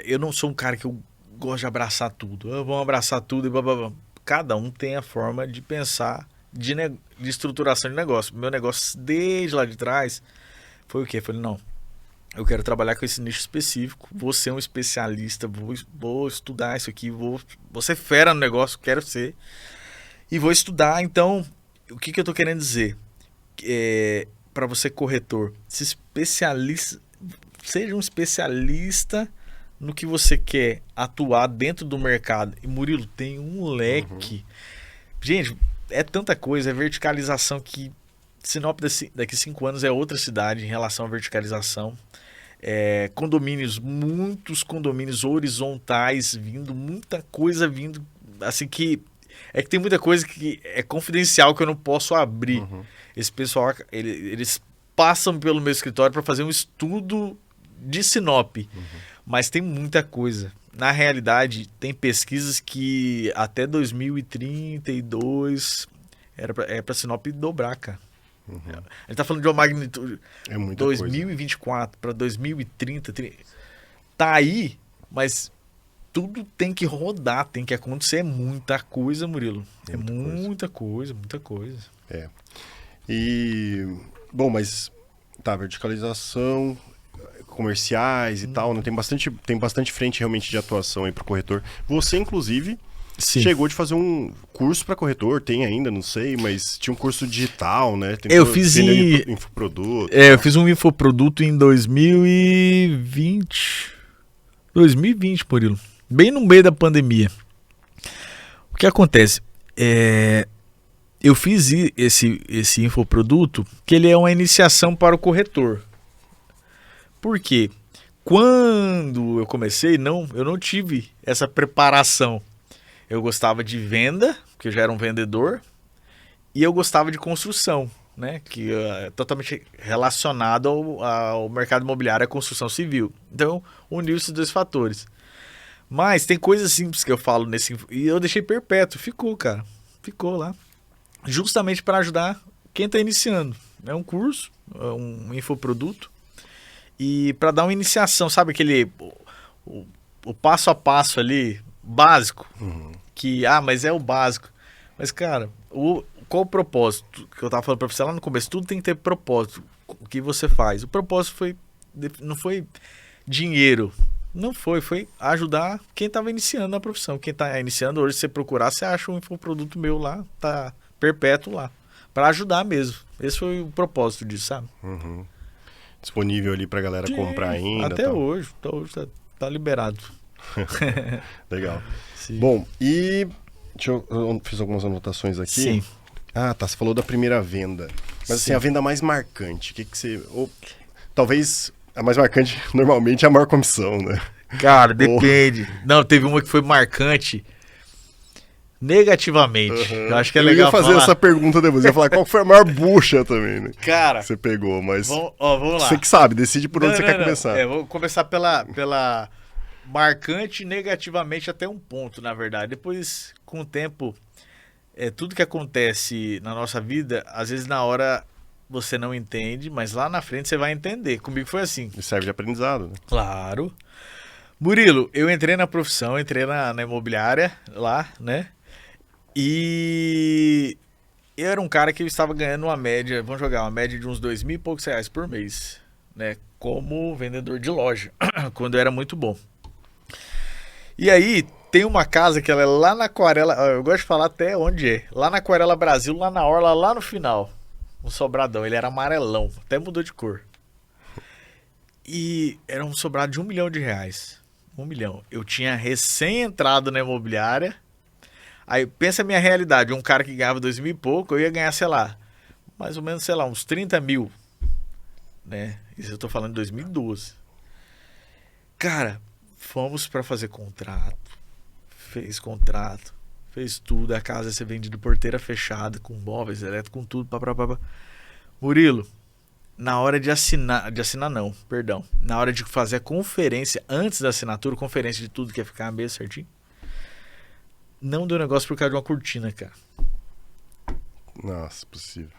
S2: Eu não sou um cara que eu gosto de abraçar tudo. Vamos abraçar tudo e blá, blá, blá. Cada um tem a forma de pensar de estruturação de negócio. Meu negócio desde lá de trás foi o quê? Eu falei, não, eu quero trabalhar com esse nicho específico, vou ser um especialista, vou estudar isso aqui, vou ser fera no negócio, quero ser. E vou estudar. Então, o que eu tô querendo dizer? Para você corretor, seja um especialista no que você quer atuar dentro do mercado. E Murilo, tem um leque. Gente, é tanta coisa, é verticalização que Sinop daqui 5 anos é outra cidade em relação à verticalização. Condomínios, muitos condomínios horizontais vindo, muita coisa vindo, assim que tem muita coisa que é confidencial que eu não posso abrir. Esse pessoal, eles passam pelo meu escritório para fazer um estudo de Sinop. Mas tem muita coisa. Na realidade, tem pesquisas que até 2032 é para Sinop dobrar, cara. Ele tá falando de uma magnitude. 2024 para 2030. Tá aí, mas tudo tem que rodar, tem que acontecer. Muita coisa, Murilo. Muita coisa.
S1: E, bom, mas tá, verticalização, comerciais e tal, né? Tem bastante frente realmente de atuação aí pro corretor. Você, inclusive, chegou de fazer um curso para corretor, tem ainda, não sei, mas tinha um curso digital, né?
S2: Eu fiz
S1: infoproduto.
S2: Eu fiz um infoproduto em 2020. 2020, Murilo. Bem no meio da pandemia. O que acontece? Eu fiz esse infoproduto, que ele é uma iniciação para o corretor. Por quê? Quando eu comecei, eu não tive essa preparação. Eu gostava de venda, porque eu já era um vendedor, e eu gostava de construção, né? Que é totalmente relacionado ao mercado imobiliário, à construção civil. Então, uniu esses dois fatores. Mas tem coisas simples que eu falo e eu deixei perpétuo. Ficou, cara. Ficou lá. Justamente para ajudar quem está iniciando. É um curso, um infoproduto. E para dar uma iniciação, sabe aquele o passo a passo ali, básico, que, mas é o básico. Mas, cara, qual o propósito? Que eu tava falando para você lá no começo, tudo tem que ter propósito. O que você faz? O propósito não foi dinheiro, não foi ajudar quem estava iniciando na profissão. Quem está iniciando hoje, se você procurar, você acha um infoproduto meu lá, tá perpétuo lá, para ajudar mesmo. Esse foi o propósito disso, sabe?
S1: Disponível ali pra galera comprar ainda.
S2: Até hoje tá liberado.
S1: Legal. Sim. Bom, e eu fiz algumas anotações aqui.
S2: Sim.
S1: Tá, você falou da primeira venda. Mas assim, a venda mais marcante, o que você... talvez A mais marcante, normalmente, é a maior comissão, né?
S2: Cara, depende. Não, teve uma que foi marcante negativamente. Eu acho que é legal
S1: Eu ia fazer
S2: falar.
S1: essa pergunta depois. Eu ia falar qual foi a maior bucha também, né?
S2: Cara,
S1: Que você pegou, mas
S2: vamos lá.
S1: você que sabe, decide por onde você quer começar.
S2: Vou começar pela marcante negativamente até um ponto, na verdade. Depois, com o tempo, tudo que acontece na nossa vida, às vezes na hora você não entende, mas lá na frente você vai entender. Comigo foi assim.
S1: E serve de aprendizado, né?
S2: Claro. Murilo, eu entrei na profissão, entrei na imobiliária lá, né? E eu era um cara que eu estava ganhando uma média, vamos jogar, uma média de uns 2.000 e poucos reais por mês, né? Como vendedor de loja, quando eu era muito bom. E aí, tem uma casa que ela é lá na Aquarela, eu gosto de falar até onde é, lá na Aquarela Brasil, lá na orla, lá no final, um sobradão, ele era amarelão, até mudou de cor. E era um sobrado de R$1 milhão. 1 milhão. Eu tinha recém entrado na imobiliária. Aí pensa a minha realidade. Um cara que ganhava 2.000 e pouco, eu ia ganhar, sei lá, mais ou menos, sei lá, uns 30 mil. Né? Isso eu tô falando de 2012. Cara, fomos pra fazer contrato. Fez tudo. A casa ia ser vendida porteira fechada, com móveis elétricos, com tudo. Murilo, na hora de assinar não, perdão. Na hora de fazer a conferência, antes da assinatura, conferência de tudo que ia ficar mesmo certinho, não deu negócio por causa de uma cortina, cara.
S1: Nossa, possível.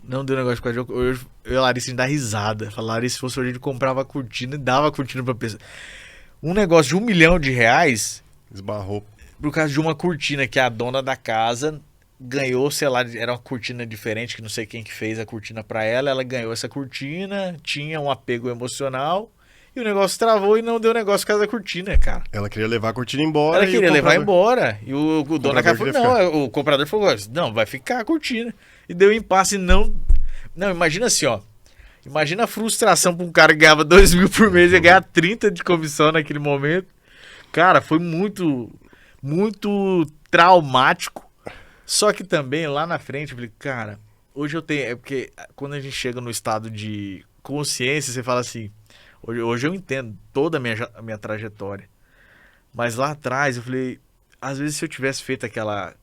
S2: Não deu negócio por causa de uma... Eu e a Larissa, a gente dá risada. A Larissa, se fosse hoje, a gente comprava a cortina e dava a cortina pra pessoa. Um negócio de R$1 milhão
S1: Esbarrou.
S2: por causa de uma cortina que a dona da casa ganhou, sei lá, era uma cortina diferente, que não sei quem que fez a cortina pra ela. Ela ganhou essa cortina, tinha um apego emocional e o negócio travou e não deu negócio por causa da cortina, cara.
S1: Ela queria levar a cortina embora.
S2: Ela queria levar embora. E o dono da casa falou, não, o comprador falou, não, vai ficar a cortina. E deu impasse e não... Não, imagina assim, ó. Imagina a frustração pra um cara que ganhava 2 mil por mês e ganhar 30 de comissão naquele momento. Cara, foi muito, muito traumático. Só que também, lá na frente, eu falei, cara, hoje eu tenho... É porque quando a gente chega no estado de consciência, você fala assim... Hoje eu entendo toda a minha trajetória. Mas lá atrás, eu falei... Às vezes, se eu tivesse feito aquela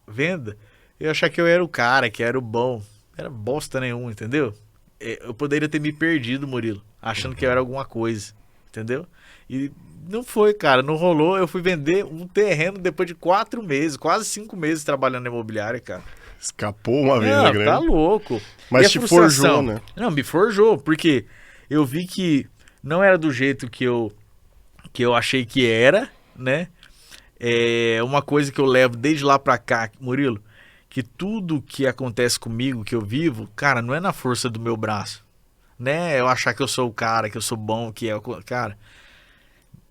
S2: venda, eu ia achar que eu era o cara, que era o bom. Não era bosta nenhuma, entendeu? Eu poderia ter me perdido, Murilo, achando que eu era alguma coisa, entendeu? E não foi, cara, não rolou. Eu fui vender um terreno depois de 4 meses, quase 5 meses trabalhando na imobiliária, cara.
S1: Escapou uma venda grande.
S2: Tá louco.
S1: Mas te forjou, né?
S2: Não, me forjou, porque eu vi que não era do jeito que eu achei que era, né? É uma coisa que eu levo desde lá pra cá, Murilo, que tudo que acontece comigo, que eu vivo, cara, não é na força do meu braço, né? Eu achar que eu sou o cara, que eu sou bom, que é o cara.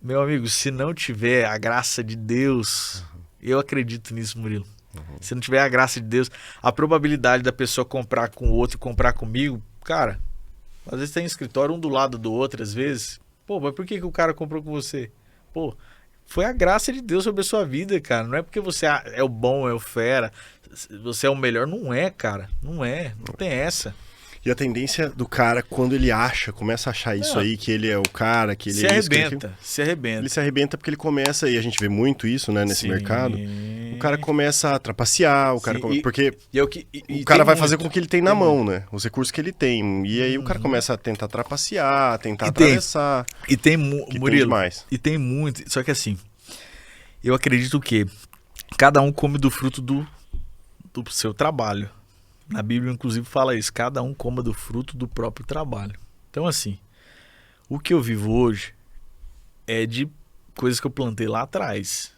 S2: Meu amigo, se não tiver a graça de Deus, eu acredito nisso, Murilo. Se não tiver a graça de Deus, a probabilidade da pessoa comprar com o outro e comprar comigo, cara, às vezes tem escritório um do lado do outro, às vezes. Pô, mas por que o cara comprou com você? Pô, foi a graça de Deus sobre a sua vida, cara. Não é porque você é o bom, é o fera, você é o melhor. Não é, cara. Não é. Não tem essa.
S1: E a tendência do cara, quando ele começa a achar isso aí, que ele é o cara, que ele
S2: se
S1: é
S2: arrebenta, se arrebenta.
S1: Ele se arrebenta porque ele começa, e a gente vê muito isso, né, nesse mercado. O cara começa a trapacear, o cara porque o cara vai fazer com o que ele tem na mão, né? Os recursos que ele tem. E aí o cara começa a tentar trapacear, tentar atravessar.
S2: E tem, Murilo,
S1: demais.
S2: E tem muito. Só que assim, eu acredito que cada um come do fruto do seu trabalho. Na Bíblia, inclusive, fala isso. Cada um coma do fruto do próprio trabalho. Então, assim, o que eu vivo hoje é de coisas que eu plantei lá atrás.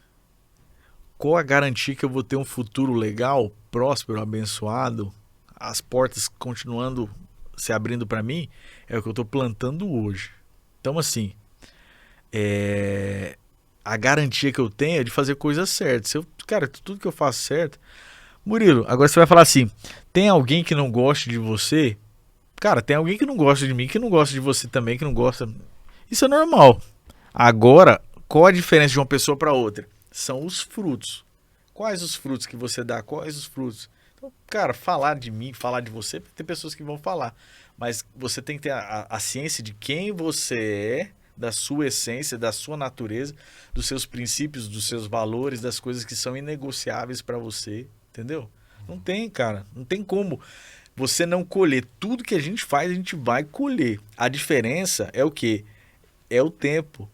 S2: Qual a garantia que eu vou ter um futuro legal, próspero, abençoado, as portas continuando se abrindo para mim? É o que eu estou plantando hoje. Então, assim, a garantia que eu tenho é de fazer coisas certas. Cara, tudo que eu faço certo... Murilo, agora você vai falar assim, tem alguém que não gosta de você? Cara, tem alguém que não gosta de mim, que não gosta de você também, que não gosta... Isso é normal. Agora, qual a diferença de uma pessoa para outra? São os frutos. Quais os frutos que você dá? Quais os frutos? Então, cara, falar de mim, falar de você, tem pessoas que vão falar. Mas você tem que ter a ciência de quem você é, da sua essência, da sua natureza, dos seus princípios, dos seus valores, das coisas que são inegociáveis para você, entendeu? Não tem, cara. Não tem como você não colher. Tudo que a gente faz, a gente vai colher. A diferença é o quê? É o tempo.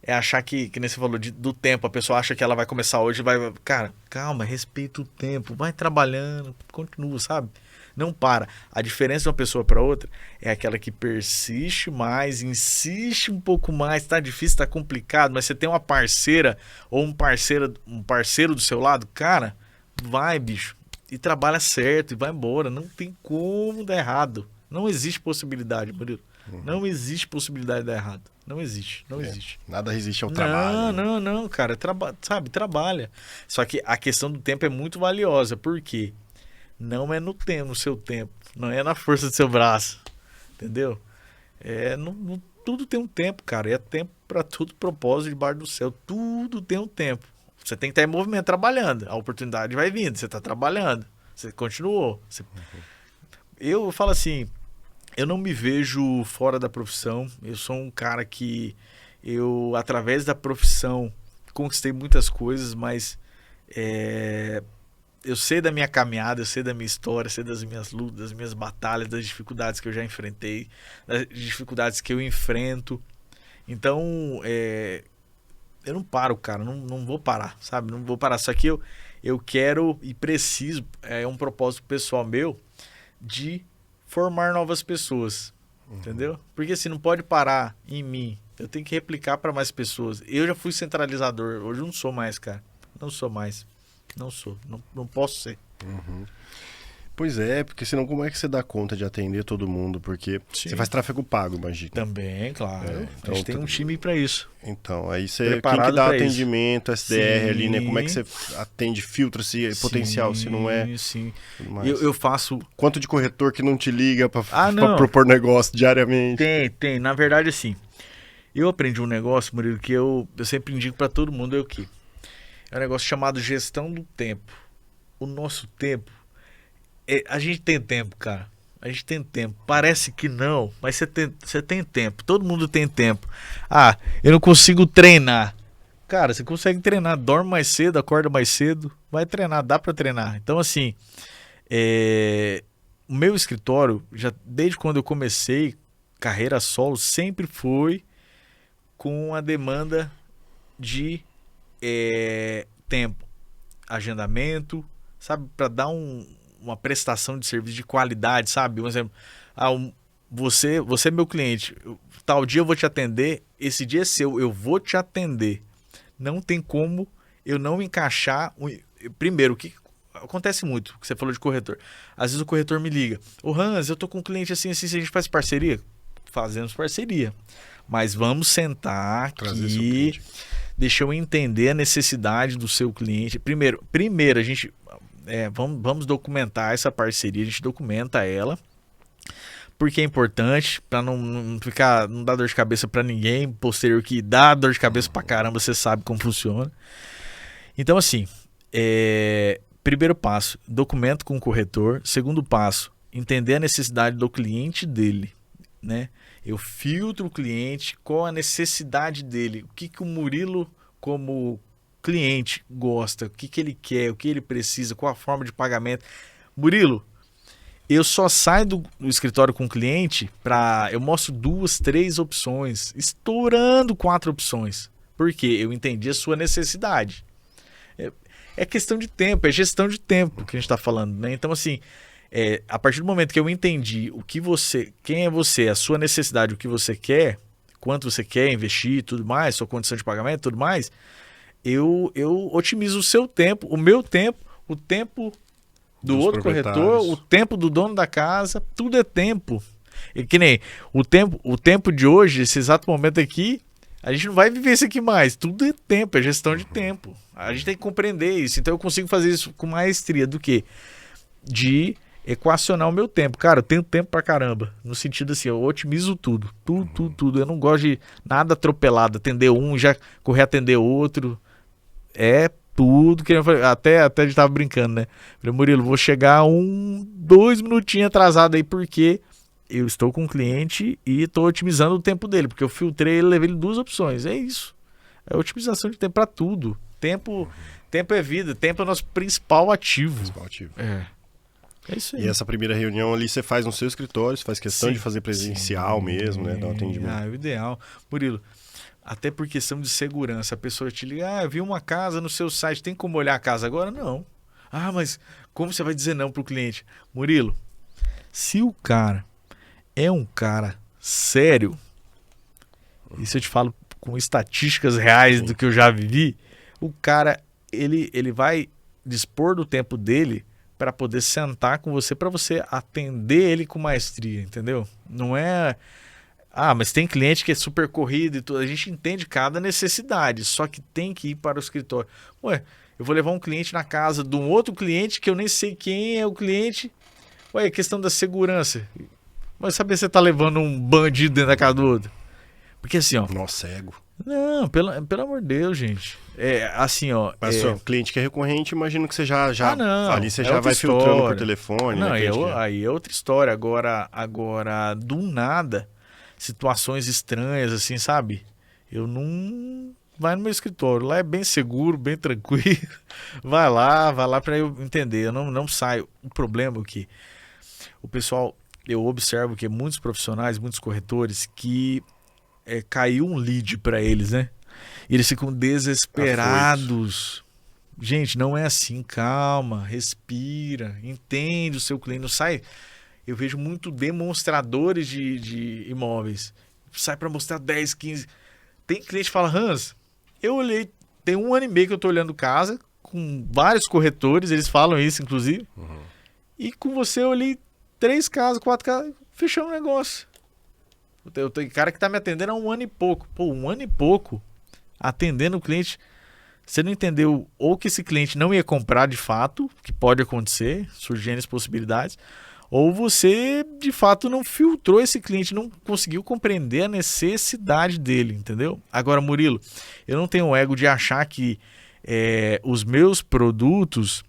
S2: É achar que nem você falou do tempo, a pessoa acha que ela vai começar hoje e vai... Cara, calma, respeita o tempo, vai trabalhando, continua, sabe? Não para. A diferença de uma pessoa para outra é aquela que persiste mais, insiste um pouco mais, tá difícil, tá complicado, mas você tem uma parceira ou um parceiro do seu lado, cara, vai, bicho, e trabalha certo, e vai embora. Não tem como dar errado. Não existe possibilidade, Murilo. Não existe possibilidade de dar errado. Não existe, não existe.
S1: Nada resiste ao trabalho.
S2: Não, cara. Trabalha. Só que a questão do tempo é muito valiosa. Por quê? Não é no seu tempo. Não é na força do seu braço. Entendeu? Tudo tem um tempo, cara. É tempo para tudo, propósito debaixo do céu. Tudo tem um tempo. Você tem que estar em movimento, trabalhando. A oportunidade vai vindo. Você está trabalhando. Você continuou. Eu falo assim... Eu não me vejo fora da profissão. Eu sou um cara que através da profissão, conquistei muitas coisas, mas eu sei da minha caminhada, eu sei da minha história, eu sei das minhas lutas, das minhas batalhas, das dificuldades que eu já enfrentei, das dificuldades que eu enfrento. Então, eu não paro, cara. Não vou parar, sabe? Não vou parar. Só que eu quero e preciso, é um propósito pessoal meu, de formar novas pessoas, entendeu? Porque assim, não pode parar em mim. Eu tenho que replicar para mais pessoas. Eu já fui centralizador, hoje eu não sou mais, cara. Não sou mais. Não sou. Não posso ser.
S1: Pois é, porque senão como é que você dá conta de atender todo mundo? Porque você faz tráfego pago, imagina.
S2: Também, claro. Então, a gente tem um time para isso.
S1: Então, aí quem que dá atendimento, SDR ali, né? Como é que você atende, filtra se é potencial, se não é?
S2: Sim. Eu faço...
S1: Quanto de corretor que não te liga para propor negócio diariamente?
S2: Tem. Na verdade, assim, eu aprendi um negócio, Murilo, que eu sempre indico para todo mundo, é um negócio chamado gestão do tempo. O nosso tempo, a gente tem tempo, cara. A gente tem tempo. Parece que não, mas você tem tempo. Todo mundo tem tempo. Ah, eu não consigo treinar. Cara, você consegue treinar. Dorme mais cedo, acorda mais cedo. Vai treinar, dá pra treinar. Então, assim, o meu escritório, já desde quando eu comecei carreira solo, sempre foi com a demanda de tempo, agendamento, sabe? Para dar uma prestação de serviço de qualidade, sabe? Um exemplo, você é meu cliente, tal dia eu vou te atender, esse dia é seu, eu vou te atender. Não tem como eu não encaixar. Primeiro, o que acontece muito, que você falou de corretor. Às vezes o corretor me liga, ô Hans, eu tô com um cliente assim, se a gente faz parceria? Fazemos parceria. Mas vamos sentar aqui, deixa eu entender a necessidade do seu cliente. Primeiro a gente... vamos documentar essa parceria, a gente documenta ela, porque é importante, para não dar dor de cabeça para ninguém, posterior que dá dor de cabeça pra caramba, você sabe como funciona. Então assim, primeiro passo, documento com o corretor. Segundo passo, entender a necessidade do cliente dele, né? Eu filtro o cliente, qual a necessidade dele, o que o Murilo como cliente gosta, o que ele quer, o que ele precisa, qual a forma de pagamento. Murilo, eu só saio do escritório com o cliente eu mostro 2, 3 opções, estourando 4 opções, porque eu entendi a sua necessidade. É questão de tempo, é gestão de tempo que a gente está falando, né? Então assim, a partir do momento que eu entendi quem é você, a sua necessidade, o que você quer, quanto você quer investir, tudo mais, sua condição de pagamento, tudo mais, eu otimizo o seu tempo, o meu tempo, o tempo do outro corretor, o tempo do dono da casa, tudo é tempo. E que nem o tempo de hoje, esse exato momento aqui, a gente não vai viver isso aqui mais. Tudo é tempo, é gestão de tempo. A gente tem que compreender isso. Então eu consigo fazer isso com maestria do que? De equacionar o meu tempo. Cara, eu tenho tempo pra caramba. No sentido assim, eu otimizo tudo. Tudo. Eu não gosto de nada atropelado. Atender um, já correr atender outro. É tudo que até a gente tava brincando, né? Falei, Murilo, vou chegar 2 minutinhos atrasado aí, porque eu estou com o cliente e estou otimizando o tempo dele, porque eu filtrei ele, levei ele 2 opções. É isso. É otimização de tempo para tudo. Tempo é vida, tempo é o nosso principal ativo. É isso aí.
S1: E essa primeira reunião ali você faz no seu escritório, você faz questão de fazer presencial mesmo, né? Dar um atendimento.
S2: É o ideal. Murilo, até por questão de segurança, a pessoa te liga, eu vi uma casa no seu site, tem como olhar a casa agora? Não. Mas como você vai dizer não pro cliente? Murilo, se o cara é um cara sério, isso eu te falo com estatísticas reais do que eu já vivi, o cara, ele vai dispor do tempo dele para poder sentar com você, para você atender ele com maestria, entendeu? Não é... mas tem cliente que é super corrido e tudo. A gente entende cada necessidade, só que tem que ir para o escritório. Eu vou levar um cliente na casa de um outro cliente que eu nem sei quem é o cliente. É questão da segurança. Mas saber se você tá levando um bandido dentro da casa do outro? Porque assim, ó...
S1: Nossa, cego.
S2: Não, pelo amor de Deus, gente. Assim, ó...
S1: Mas o cliente que é recorrente, imagino que você já
S2: não,
S1: ali você já vai filtrando por telefone.
S2: Não,
S1: né,
S2: aí é outra história. Agora, do nada, situações estranhas, assim, sabe? Eu não... Vai no meu escritório. Lá é bem seguro, bem tranquilo. Vai lá pra eu entender. Eu não saio. O problema é que o pessoal... Eu observo que muitos profissionais, muitos corretores, que caiu um lead para eles, né? E eles ficam desesperados. Gente, não é assim. Calma, respira, entende o seu cliente. Não sai. Eu vejo muito demonstradores de imóveis. Sai para mostrar 10, 15. Tem cliente que fala, Hans, eu olhei, tem 1 ano e meio que eu tô olhando casa, com vários corretores, eles falam isso, inclusive. E com você eu olhei 3 casas, 4 casas, fechamos o negócio. Eu tenho cara que tá me atendendo há 1 ano e pouco. 1 ano e pouco atendendo o cliente. Você não entendeu ou que esse cliente não ia comprar de fato, que pode acontecer, surgindo as possibilidades, ou você de fato não filtrou esse cliente, não conseguiu compreender a necessidade dele, entendeu? Agora, Murilo, eu não tenho o ego de achar que os meus produtos,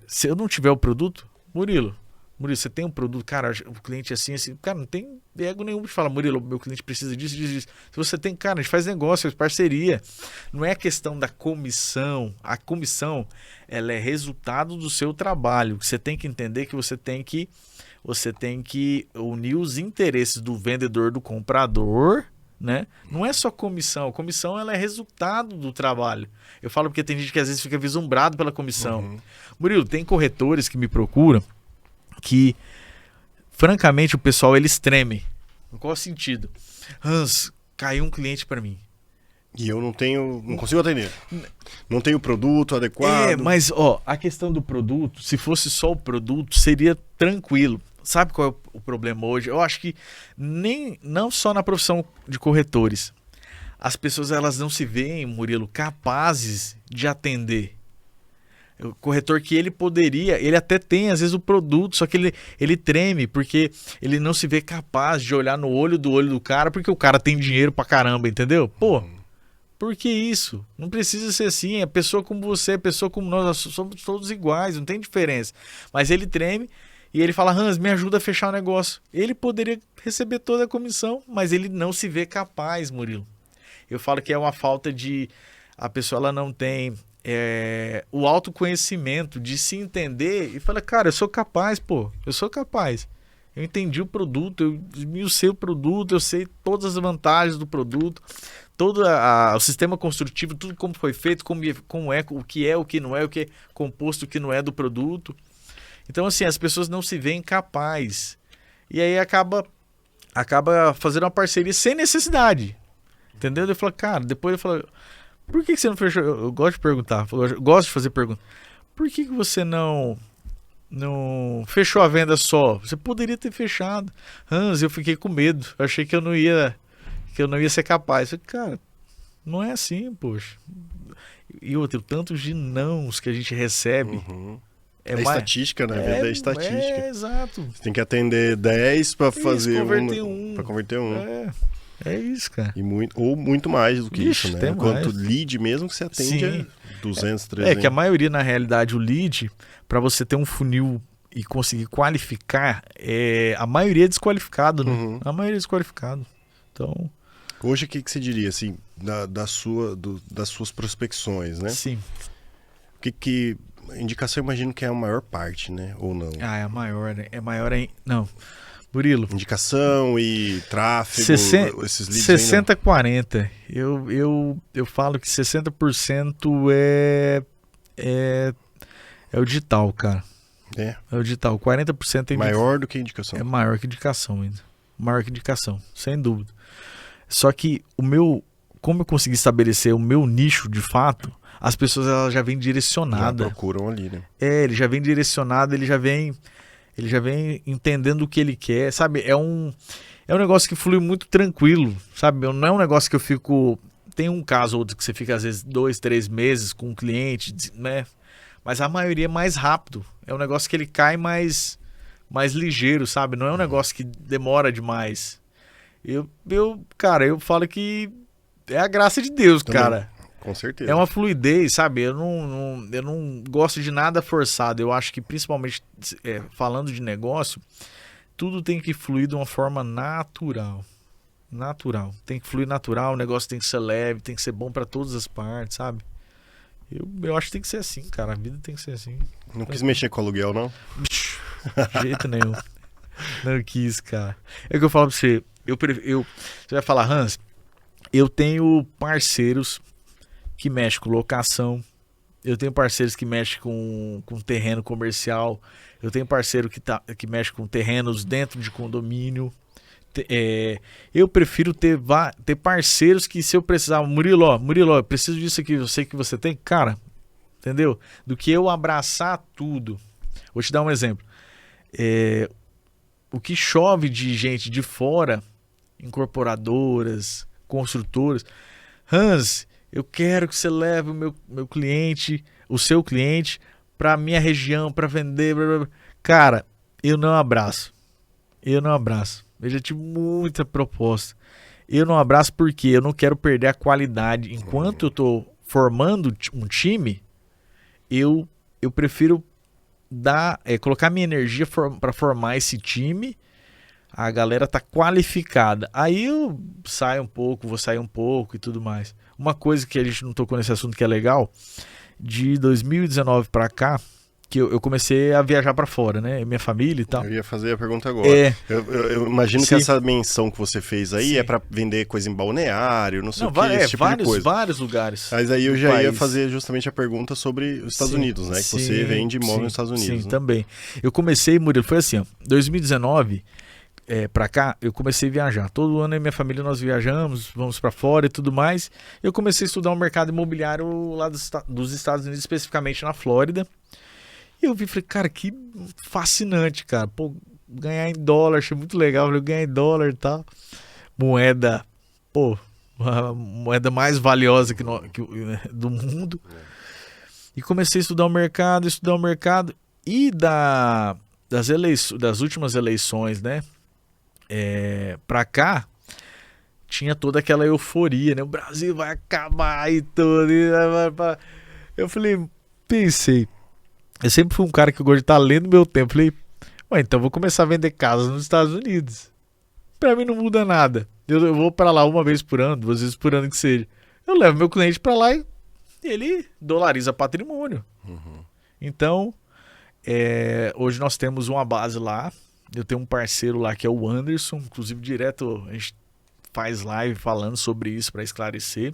S2: se eu não tiver o produto, Murilo, você tem um produto, cara, o cliente é assim, cara, não tem ego nenhum de falar, Murilo, meu cliente precisa disso. Se você tem, cara, a gente faz negócio, faz parceria. Não é a questão da comissão. A comissão, ela é resultado do seu trabalho. Você tem que entender que você tem que unir os interesses do vendedor, do comprador, né? Não é só comissão. A comissão, ela é resultado do trabalho. Eu falo porque tem gente que às vezes fica vislumbrado pela comissão. Murilo, tem corretores que me procuram que, francamente, o pessoal, eles tremem. Em qual sentido? Hans, caiu um cliente para mim.
S1: E eu não consigo atender. Não tenho produto adequado.
S2: Mas, a questão do produto, se fosse só o produto, seria tranquilo. Sabe qual é o problema hoje? Eu acho que não só na profissão de corretores. As pessoas, elas não se veem, Murilo, capazes de atender. O corretor que ele poderia, ele até tem às vezes o produto, só que ele treme porque ele não se vê capaz de olhar no olho do cara, porque o cara tem dinheiro pra caramba, entendeu? Por que isso? Não precisa ser assim, é pessoa como você, é pessoa como nós somos todos iguais, não tem diferença. Mas ele treme e ele fala, Hans, me ajuda a fechar o negócio. Ele poderia receber toda a comissão, mas ele não se vê capaz, Murilo. Eu falo que é uma falta de... A pessoa, ela não tem... o autoconhecimento de se entender e falar, cara, eu sou capaz, eu sou capaz. Eu entendi o produto, eu sei o produto, eu sei todas as vantagens do produto, todo o sistema construtivo, tudo como foi feito, como é, o que não é, o que é composto, o que não é do produto. Então, assim, as pessoas não se veem capazes. E aí acaba fazendo uma parceria sem necessidade. Entendeu? Eu falo, cara, depois eu falo... Por que você não fechou? Eu gosto de perguntar, eu gosto de fazer pergunta. Por que você não fechou a venda só? Você poderia ter fechado. Hans, eu fiquei com medo. Eu achei que eu não ia ser capaz. Eu falei, cara, não é assim, poxa. E outro, tantos de nãos que a gente recebe.
S1: Estatística, né? Venda é estatística.
S2: Exato.
S1: Você tem que atender 10 para fazer
S2: converter um.
S1: Para converter um.
S2: É isso, cara.
S1: E muito mais do que isso, né? Quanto lead mesmo que você atende, 200, 300.
S2: Que a maioria, na realidade, o lead, para você ter um funil e conseguir qualificar, a maioria é desqualificado, né?
S1: Uhum.
S2: A maioria é desqualificado. Então,
S1: Hoje, o que você diria, assim, das suas prospecções, né?
S2: sim.
S1: Indicação, eu imagino que é a maior parte, né? Ou não?
S2: Ah, é a maior, né? É maior aí. Não. Murilo.
S1: Indicação e tráfego, esses leads
S2: 60-40. Eu falo que 60% é o digital, cara.
S1: É
S2: É o digital. 40% é
S1: maior do que a indicação.
S2: É maior que indicação ainda. Maior que indicação, sem dúvida. Só que como eu consegui estabelecer o meu nicho de fato, as pessoas elas já vêm
S1: Já
S2: direcionadas.
S1: procuram ali, né?
S2: Ele já vem direcionado, ele já vem entendendo o que ele quer, sabe? É um negócio que flui muito tranquilo, sabe? Não é um negócio que eu fico... Tem um caso ou outro que você fica às vezes 2, 3 meses com um cliente, né? Mas a maioria é mais rápido. É um negócio que ele cai mais ligeiro, sabe? Não é um negócio que demora demais. Cara, eu falo que é a graça de Deus,
S1: Também,
S2: cara.
S1: com certeza.
S2: É uma fluidez, sabe? Eu não gosto de nada forçado. Eu acho que, principalmente falando de negócio, tudo tem que fluir de uma forma natural. Natural. Tem que fluir natural, o negócio tem que ser leve, tem que ser bom para todas as partes, sabe? Eu acho que tem que ser assim, cara. A vida tem que ser assim.
S1: Não quis mexer com aluguel, não?
S2: De jeito nenhum. Não quis, cara. É o que eu falo pra você. Você vai falar, Hans, eu tenho parceiros que mexem com locação. Eu tenho parceiros que mexem com terreno comercial. Eu tenho parceiro que mexe com terrenos dentro de condomínio. Eu prefiro ter parceiros que, se eu precisar, Murilo, eu preciso disso aqui, eu sei que você tem, cara, entendeu? Do que eu abraçar tudo. Vou te dar um exemplo. O que chove de gente de fora, incorporadoras, construtoras, Hans, eu quero que você leve o meu cliente, o seu cliente, para minha região, para vender, blá, blá, blá. Cara, eu não abraço. Eu já tive muita proposta. Eu não abraço porque eu não quero perder a qualidade. Enquanto eu estou formando um time, eu prefiro colocar minha energia para formar esse time. A galera tá qualificada. Aí eu saio um pouco, vou sair um pouco e tudo mais. Uma coisa que a gente não tocou nesse assunto que é legal, de 2019 para cá, que eu comecei a viajar para fora, né? Minha família e tal.
S1: Eu ia fazer a pergunta agora. Eu imagino
S2: Sim.
S1: que essa menção que você fez aí
S2: Sim.
S1: é para vender coisa em balneário, não sei o que,
S2: É,
S1: esse tipo de coisa.
S2: vários lugares.
S1: Mas aí eu já ia
S2: país.
S1: fazer justamente a pergunta sobre os Estados
S2: Sim,
S1: Unidos, né? Que
S2: sim,
S1: você vende imóvel
S2: sim,
S1: nos Estados Unidos.
S2: Sim,
S1: né?
S2: também. Eu comecei, Murilo, foi assim, ó, 2019 pra cá, eu comecei a viajar. Todo ano eu e minha família nós viajamos, vamos pra fora e tudo mais. Eu comecei a estudar o mercado imobiliário lá dos Estados Unidos, especificamente na Flórida. E eu vi, falei, cara, que fascinante, cara. Pô, ganhar em dólar, achei muito legal. Falei, ganhar em dólar e tal. Moeda, pô, a moeda mais valiosa do mundo. E comecei a estudar o mercado. E das últimas eleições, né? Pra cá, tinha toda aquela euforia, né? O Brasil vai acabar e tudo. Eu pensei. Eu sempre fui um cara que eu gosto de estar lendo meu tempo. Falei, então vou começar a vender casas nos Estados Unidos. Pra mim não muda nada. Eu vou pra lá uma vez por ano, 2 vezes por ano que seja. Eu levo meu cliente pra lá e ele dolariza patrimônio.
S1: Uhum.
S2: Então, hoje nós temos uma base lá. Eu tenho um parceiro lá que é o Anderson. Inclusive, direto a gente faz live falando sobre isso para esclarecer.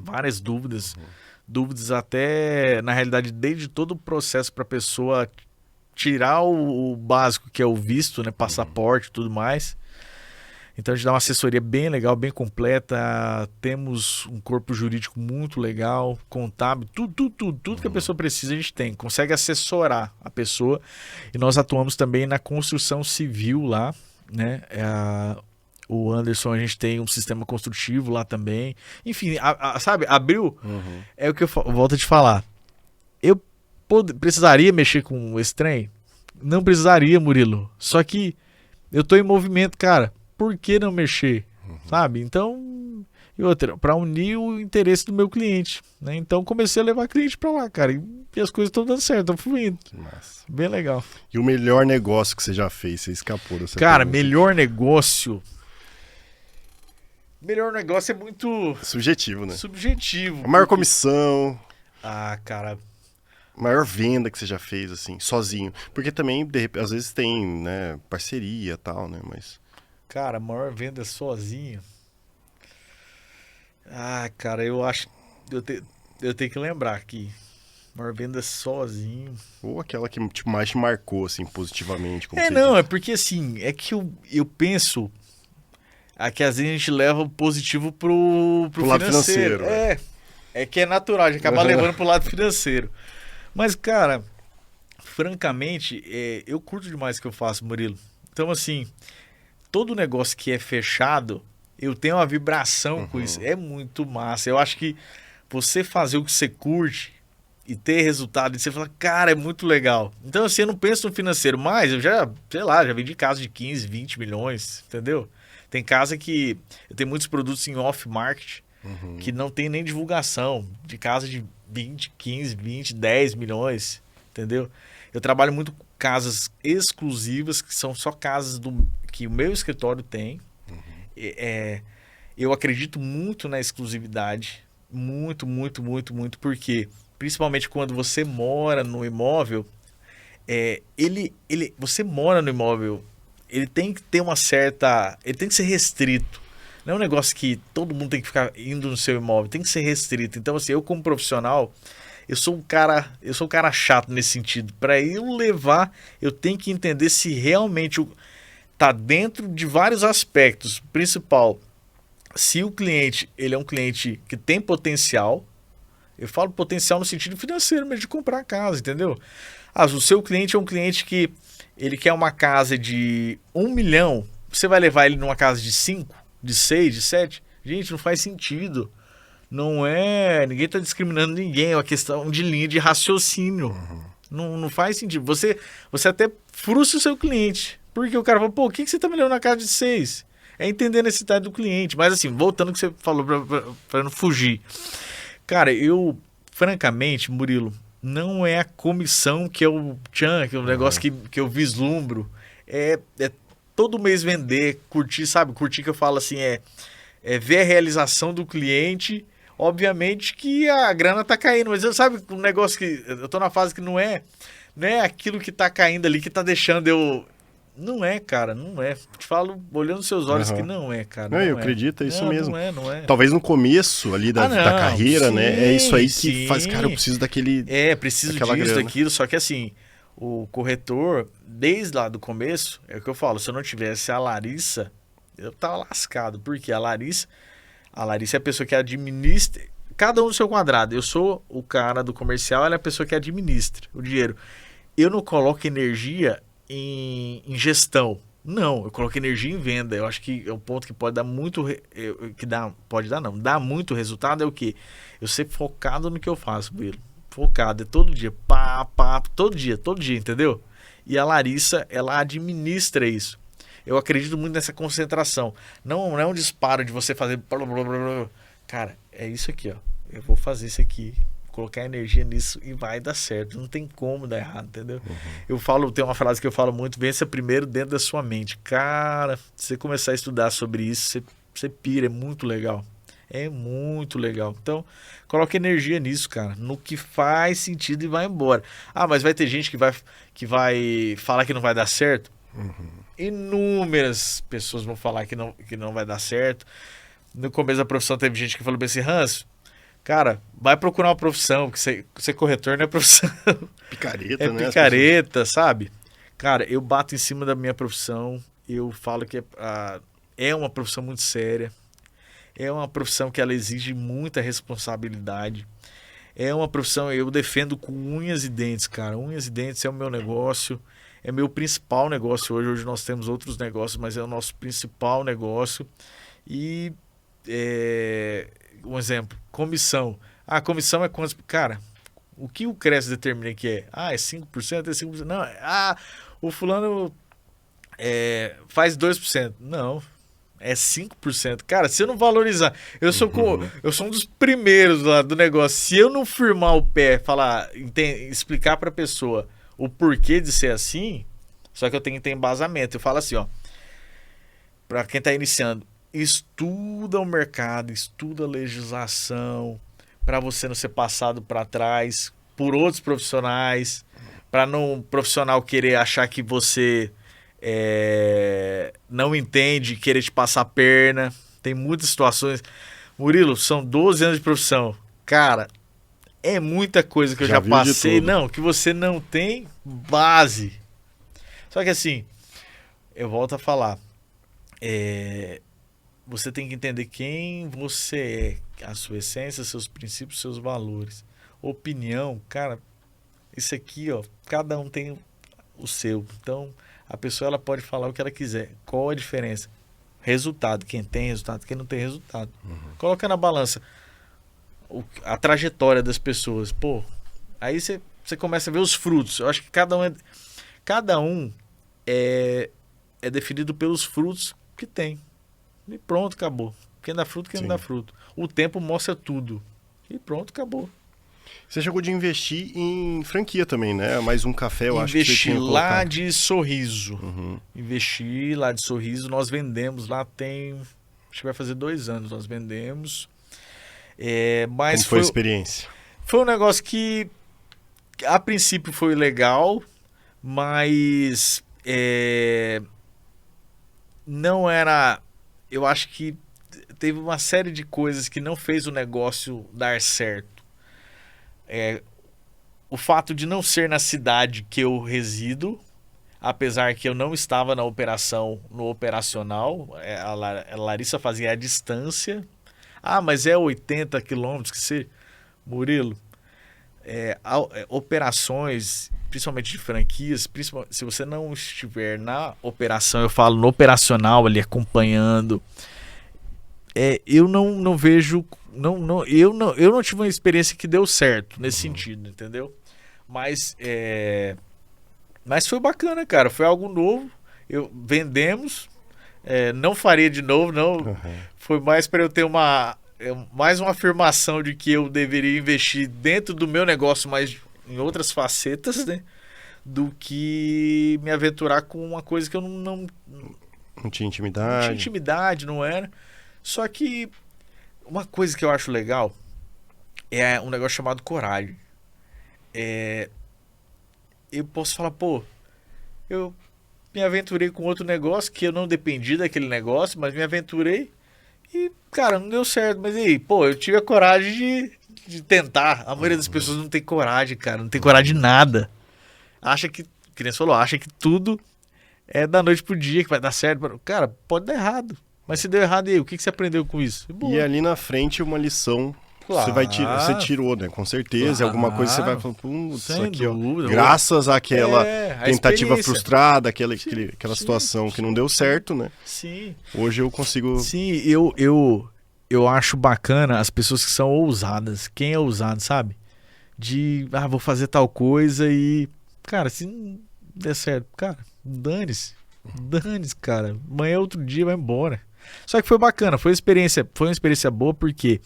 S2: Várias dúvidas. Dúvidas até, na realidade, desde todo o processo para a pessoa tirar o básico, que é o visto, né, passaporte e tudo mais. Então a gente dá uma assessoria bem legal, bem completa. Temos um corpo jurídico muito legal, contábil, tudo que a pessoa precisa a gente tem. Consegue assessorar a pessoa. E nós atuamos também na construção civil lá, né? O Anderson, a gente tem um sistema construtivo lá também. Enfim, sabe, abriu. É o que eu volto a te falar. Eu precisaria mexer com esse trem? Não precisaria, Murilo. Só que eu tô em movimento, cara. Por que não mexer? Sabe? Então, E outra, para unir o interesse do meu cliente, né? Então comecei a levar cliente para lá, cara, e as coisas estão dando certo, estão fluindo.
S1: Que massa.
S2: Bem legal.
S1: E o melhor negócio que você já fez? Você escapou dessa
S2: Cara,
S1: pergunta.
S2: melhor negócio. Melhor negócio é muito
S1: Subjetivo, né?
S2: subjetivo.
S1: A maior
S2: porque-
S1: comissão,
S2: Ah, cara.
S1: a maior venda que você já fez, assim, sozinho. Porque também, às vezes tem, né, parceria e tal, né? Mas...
S2: Cara, maior venda sozinho. Ah, cara, eu acho. Eu tenho que lembrar aqui. Maior venda sozinho.
S1: Ou aquela que tipo, mais te marcou, assim, positivamente, como você
S2: Não,
S1: disse.
S2: é porque assim, é que eu penso. Que às vezes a gente leva o positivo pro
S1: lado
S2: financeiro.
S1: financeiro, né?
S2: É que é natural, a gente acaba
S1: Uhum.
S2: levando pro lado financeiro. Mas, cara, francamente, eu curto demais o que eu faço, Murilo. Então, assim, todo negócio que é fechado, eu tenho uma vibração com isso. É muito massa. Eu acho que você fazer o que você curte e ter resultado, e você fala, cara, é muito legal. Então, assim, eu não penso no financeiro, mas eu já, sei lá, já vendi casa de 15, 20 milhões, entendeu? Tem casa que eu tenho muitos produtos em off-market que não tem nem divulgação, de casa de 20, 15, 20, 10 milhões, entendeu? Eu trabalho muito com casas exclusivas, que são só casas que o meu escritório tem. Eu acredito muito na exclusividade, muito, muito, muito, muito, porque principalmente quando você mora no imóvel, você mora no imóvel, ele tem que ter uma certa, ele tem que ser restrito. Não é um negócio que todo mundo tem que ficar indo no seu imóvel, tem que ser restrito. Então, assim, eu como profissional, eu sou um cara chato nesse sentido. Para eu levar, eu tenho que entender se realmente tá dentro de vários aspectos. Principal, se o cliente, ele é um cliente que tem potencial, eu falo potencial no sentido financeiro, mas de comprar a casa, entendeu? O seu cliente é um cliente que ele quer uma casa de 1 milhão, você vai levar ele numa casa de 5, de 6, de 7? Gente, não faz sentido. Não é. Ninguém está discriminando ninguém, é uma questão de linha de raciocínio. Não faz sentido. Você até frustra o seu cliente. Porque o cara fala, pô, o que você está me levando na casa de 6? É entender a necessidade do cliente. Mas assim, voltando ao que você falou para não fugir. Cara, francamente, Murilo, não é a comissão que é o tchan, que é um negócio que eu vislumbro. É todo mês vender, curtir, sabe? Curtir que eu falo assim, ver a realização do cliente. Obviamente que a grana tá caindo, mas sabe um negócio que eu tô na fase que não é aquilo que tá caindo ali que tá deixando eu. Não é, cara, não é. Te falo, olhando nos seus olhos, que não é, cara.
S1: Não,
S2: Não
S1: eu
S2: é.
S1: acredito, é isso
S2: Não,
S1: mesmo.
S2: Não é.
S1: Talvez no começo ali da
S2: Não,
S1: carreira, né? É isso aí que
S2: sim.
S1: faz, cara, eu preciso daquele...
S2: Preciso
S1: daquela
S2: disso,
S1: grana.
S2: daquilo. Só que assim, o corretor, desde lá do começo, é o que eu falo, se eu não tivesse a Larissa, eu tava lascado. Porque a Larissa é a pessoa que administra, cada um no seu quadrado. Eu sou o cara do comercial, ela é a pessoa que administra o dinheiro. Eu não coloco energia em gestão. Não, eu coloco energia em venda. Eu acho que é um ponto que pode dar muito. Dá muito resultado é o quê? Eu ser focado no que eu faço, Biro. Focado, é todo dia. Todo dia, entendeu? E a Larissa, ela administra isso. Eu acredito muito nessa concentração. Não é um disparo de você fazer. Cara, é isso aqui, ó. Eu vou fazer isso aqui. Colocar energia nisso e vai dar certo. Não tem como dar errado, entendeu? Tem uma frase que eu falo muito: vença primeiro dentro da sua mente. Cara, se você começar a estudar sobre isso, você pira, é muito legal. É muito legal. Então, coloque energia nisso, cara. No que faz sentido e vai embora. Mas vai ter gente que vai falar que não vai dar certo. Inúmeras pessoas vão falar que não vai dar certo. No começo da profissão teve gente que falou bem assim: Hans, cara, vai procurar uma profissão, porque ser corretor não é profissão.
S1: Picareta, né?
S2: Picareta, sabe? Cara, eu bato em cima da minha profissão, eu falo que é uma profissão muito séria, é uma profissão que ela exige muita responsabilidade, é uma profissão, eu defendo com unhas e dentes, cara. Unhas e dentes é o meu negócio, é meu principal negócio hoje. Hoje nós temos outros negócios, mas é o nosso principal negócio. E um exemplo, comissão. A comissão é quanto? Cara, o que o Cresce determina que é? É 5%, é 5%. Não, o fulano faz 2%. Não, É 5%. Cara, se eu não valorizar, eu sou um dos primeiros lá do negócio. Se eu não firmar o pé, falar, explicar pra pessoa o porquê de ser assim, só que eu tenho que ter embasamento. Eu falo assim, ó, pra quem tá iniciando, estuda o mercado, estuda a legislação, pra você não ser passado pra trás por outros profissionais, pra não um profissional querer achar que você não entende, querer te passar a perna. Tem muitas situações. Murilo, são 12 anos de profissão. Cara, é muita coisa que eu já
S1: viu de
S2: passei.
S1: tudo.
S2: Não, que você não tem base. Só que assim, eu volto a falar. Você tem que entender quem você é, a sua essência, seus princípios, seus valores. Opinião, cara, isso aqui, ó, cada um tem o seu. Então, a pessoa ela pode falar o que ela quiser. Qual a diferença? Resultado, quem tem resultado, quem não tem resultado. Coloca na balança a trajetória das pessoas. Pô, aí você começa a ver os frutos. Eu acho que cada um é definido pelos frutos que tem. E pronto, acabou. Quem dá fruto, quem não dá fruto. O tempo mostra tudo. E pronto, acabou.
S1: Você chegou de investir em franquia também, né? Mais um café, eu acho que você
S2: Investi
S1: tinha
S2: lá
S1: colocado.
S2: de Sorriso. Investi lá de Sorriso. Nós vendemos lá tem... Acho que vai fazer 2 anos. Nós vendemos. Mas
S1: Como foi a experiência?
S2: foi um negócio que a princípio foi legal, mas não era... Eu acho que teve uma série de coisas que não fez o negócio dar certo. O fato de não ser na cidade que eu resido, apesar que eu não estava na operação, no operacional, a Larissa fazia a distância. Ah, mas é 80 quilômetros que você... Murilo, operações, principalmente de franquias, se você não estiver na operação, eu falo no operacional ali acompanhando, eu não vejo, eu não tive uma experiência que deu certo nesse sentido, entendeu? Mas foi bacana, cara, foi algo novo. Vendemos, não faria de novo, não. Foi mais para eu ter mais uma afirmação de que eu deveria investir dentro do meu negócio, mas em outras facetas, né? Do que me aventurar com uma coisa que eu não
S1: tinha intimidade.
S2: Não tinha intimidade, não era. Só que uma coisa que eu acho legal é um negócio chamado coragem. Eu posso falar, pô, eu me aventurei com outro negócio que eu não dependi daquele negócio, mas me aventurei e, cara, não deu certo. Mas aí, pô, eu tive a coragem de tentar. A maioria das pessoas não tem coragem, cara, não tem coragem de nada. Acha que nem você falou, acha que tudo é da noite pro dia, que vai dar certo. Cara, pode dar errado. Mas se deu errado, e aí, o que você aprendeu com isso?
S1: E ali na frente uma lição
S2: Claro.
S1: você tirou, né? Com certeza.
S2: Claro.
S1: Alguma coisa você vai falando, isso
S2: Sem
S1: aqui, ó.
S2: dúvida.
S1: Graças àquela
S2: a
S1: tentativa
S2: experiência.
S1: frustrada, aquela
S2: Sim,
S1: situação que não deu certo, né?
S2: Sim.
S1: Hoje eu consigo...
S2: Sim, eu acho bacana as pessoas que são ousadas. Quem é ousado, sabe? Vou fazer tal coisa e... Cara, se não der certo, cara, dane-se. Dane-se, cara. Amanhã é outro dia, vai embora. Só que foi bacana, foi uma experiência boa porque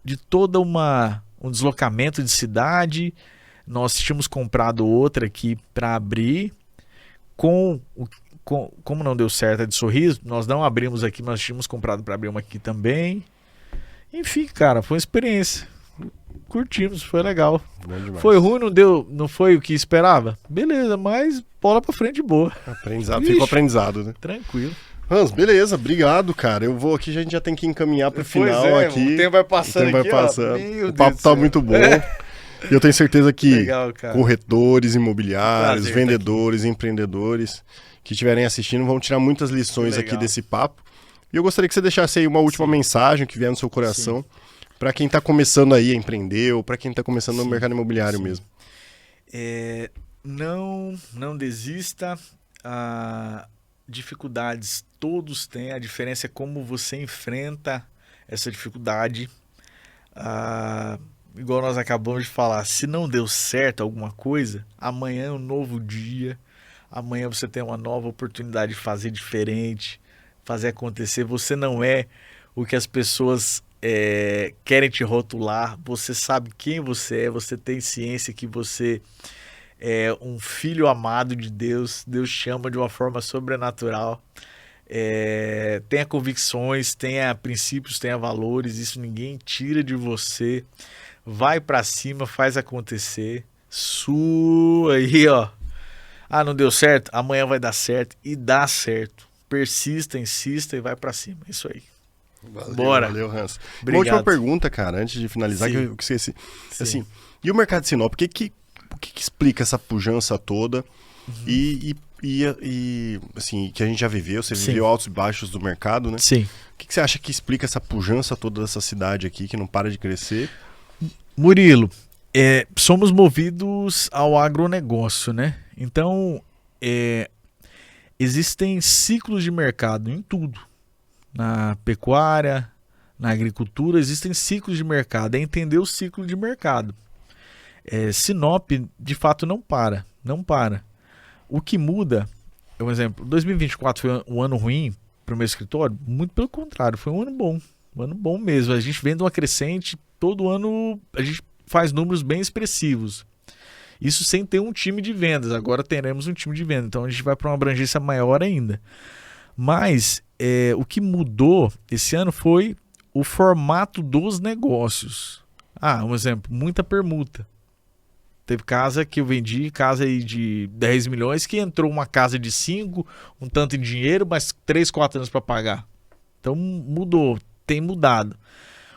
S2: de toda um deslocamento de cidade, nós tínhamos comprado outra aqui para abrir. Como não deu certo a de Sorriso, nós não abrimos aqui, mas tínhamos comprado para abrir uma aqui também. Enfim, cara, foi uma experiência. Curtimos, foi legal. Foi ruim, não foi o que esperava? Beleza, mas bola pra frente boa.
S1: Aprendizado, ficou aprendizado, né?
S2: Tranquilo.
S1: Hans, beleza, obrigado, cara. Eu vou aqui, a gente já tem que encaminhar pro final aqui.
S2: O tempo vai passando
S1: o tempo
S2: aqui,
S1: vai passando.
S2: Meu
S1: o papo
S2: Deus
S1: tá muito bom. E eu tenho certeza que
S2: Legal, cara.
S1: corretores imobiliários,
S2: Prazer
S1: vendedores, empreendedores que estiverem assistindo vão tirar muitas lições aqui desse papo. E eu gostaria que você deixasse aí uma última mensagem que vier no seu coração para quem está começando aí a empreender ou para quem está começando no mercado imobiliário mesmo.
S2: Não desista. Dificuldades todos têm. A diferença é como você enfrenta essa dificuldade. Igual nós acabamos de falar, se não deu certo alguma coisa, amanhã é um novo dia. Amanhã você tem uma nova oportunidade de fazer diferente. fazer acontecer. Você não é o que as pessoas querem te rotular. Você sabe quem você é. Você tem ciência que você é um filho amado de Deus. Deus te ama de uma forma sobrenatural. Tenha convicções, tenha princípios, tenha valores. Isso ninguém tira de você. Vai pra cima, faz acontecer. Sua aí, ó. Ah, não deu certo? Amanhã vai dar certo e dá certo. Persista, insista e vai pra cima. Isso aí.
S1: Valeu,
S2: Bora.
S1: Valeu, Hans. Uma
S2: Obrigado.
S1: última pergunta, cara, antes de finalizar,
S2: Sim.
S1: que eu esqueci.
S2: Sim.
S1: Assim, e o mercado de Sinop, o que explica essa pujança toda? E, assim, que a gente já viveu, você
S2: Sim.
S1: viveu altos e baixos do mercado, né?
S2: Sim.
S1: O que você acha que explica essa pujança toda dessa cidade aqui, que não para de crescer?
S2: Murilo, somos movidos ao agronegócio, né? Então, existem ciclos de mercado em tudo. Na pecuária, na agricultura, existem ciclos de mercado. É entender o ciclo de mercado. Sinop, de fato, não para. Não para. O que muda, por exemplo, 2024 foi um ano ruim para o meu escritório? Muito pelo contrário, foi um ano bom. Um ano bom mesmo. A gente vem de uma crescente, todo ano a gente faz números bem expressivos. Isso sem ter um time de vendas. Agora teremos um time de vendas. Então a gente vai para uma abrangência maior ainda. Mas o que mudou esse ano foi o formato dos negócios. Um exemplo, muita permuta. Teve casa que eu vendi, casa aí de 10 milhões, que entrou uma casa de 5, um tanto em dinheiro, mas 3, 4 anos para pagar. Então mudou, tem mudado.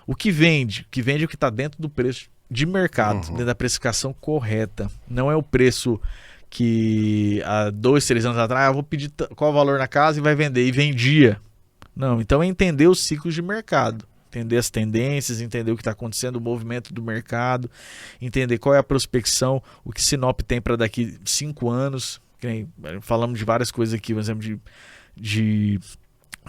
S2: O que vende é o que está dentro do preço de mercado, dentro da precificação correta. Não é o preço que há 2, 3 anos atrás, eu vou pedir qual o valor na casa e vai vender, e vendia. Não, então é entender os ciclos de mercado. Entender as tendências, entender o que está acontecendo, o movimento do mercado, entender qual é a prospecção, o que Sinop tem para daqui 5 anos. Falamos de várias coisas aqui, por exemplo, de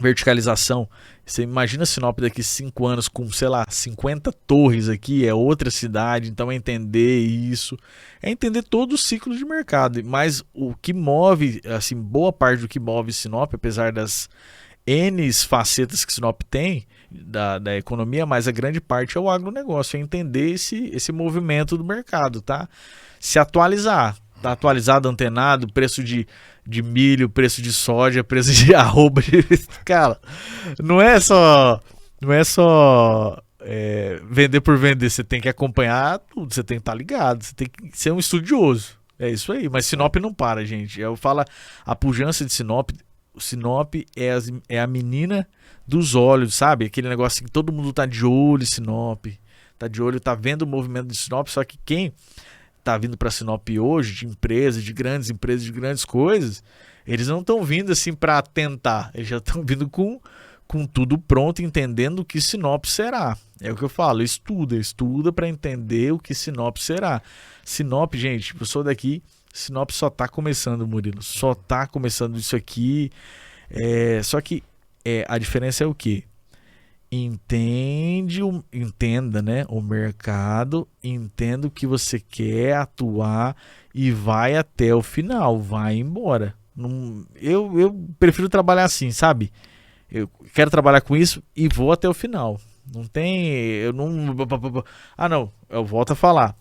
S2: verticalização. Você imagina Sinop daqui 5 anos com, sei lá, 50 torres aqui, é outra cidade, então é entender isso, é entender todo o ciclo de mercado. Mas o que move, assim, boa parte do que move Sinop, apesar das N facetas que Sinop tem, da economia, mas a grande parte é o agronegócio, é entender esse movimento do mercado, tá? Se atualizar, tá atualizado, antenado, preço de milho, preço de soja, preço de arroba, cara, não é só vender por vender, você tem que acompanhar tudo, você tem que estar ligado, você tem que ser um estudioso, é isso aí, mas Sinop não para, gente, eu falo a pujança de Sinop é a menina dos olhos, sabe? Aquele negócio que todo mundo tá de olho em Sinop, tá de olho, tá vendo o movimento de Sinop, só que quem tá vindo para Sinop hoje, de empresas, de grandes coisas, eles não estão vindo assim para tentar, eles já estão vindo com tudo pronto, entendendo o que Sinop será. É o que eu falo, estuda para entender o que Sinop será. Sinop, gente, eu sou daqui, Sinop só tá começando, Murilo, só tá começando isso aqui, só que a diferença é o quê? Entenda, né, o mercado, entenda o que você quer atuar e vai até o final, vai embora. Eu prefiro trabalhar assim, sabe? Eu quero trabalhar com isso e vou até o final. Não tem, eu volto a falar.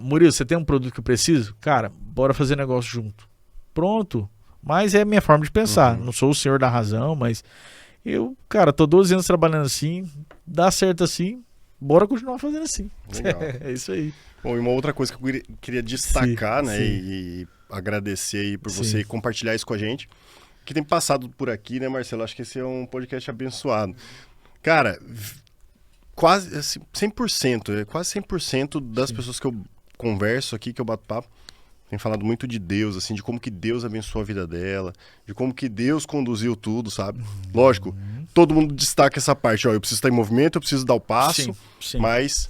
S2: Murilo, você tem um produto que eu preciso? Cara, bora fazer negócio junto. Pronto. Mas é a minha forma de pensar. Não sou o senhor da razão, mas eu, cara, tô 12 anos trabalhando assim, dá certo assim, bora continuar fazendo assim.
S1: Legal.
S2: É isso aí.
S1: Bom, e uma outra coisa que eu queria destacar,
S2: Sim,
S1: né,
S2: sim.
S1: e agradecer aí por
S2: Sim.
S1: você compartilhar isso com a gente, que tem passado por aqui, né, Marcelo? Acho que esse é um podcast abençoado. Cara, quase assim, 100%, quase 100% das pessoas que eu converso aqui, que eu bato papo, tem falado muito de Deus, assim, de como que Deus abençoou a vida dela, de como que Deus conduziu tudo, sabe? Lógico, todo mundo destaca essa parte, eu preciso estar em movimento, eu preciso dar o passo,
S2: Sim.
S1: mas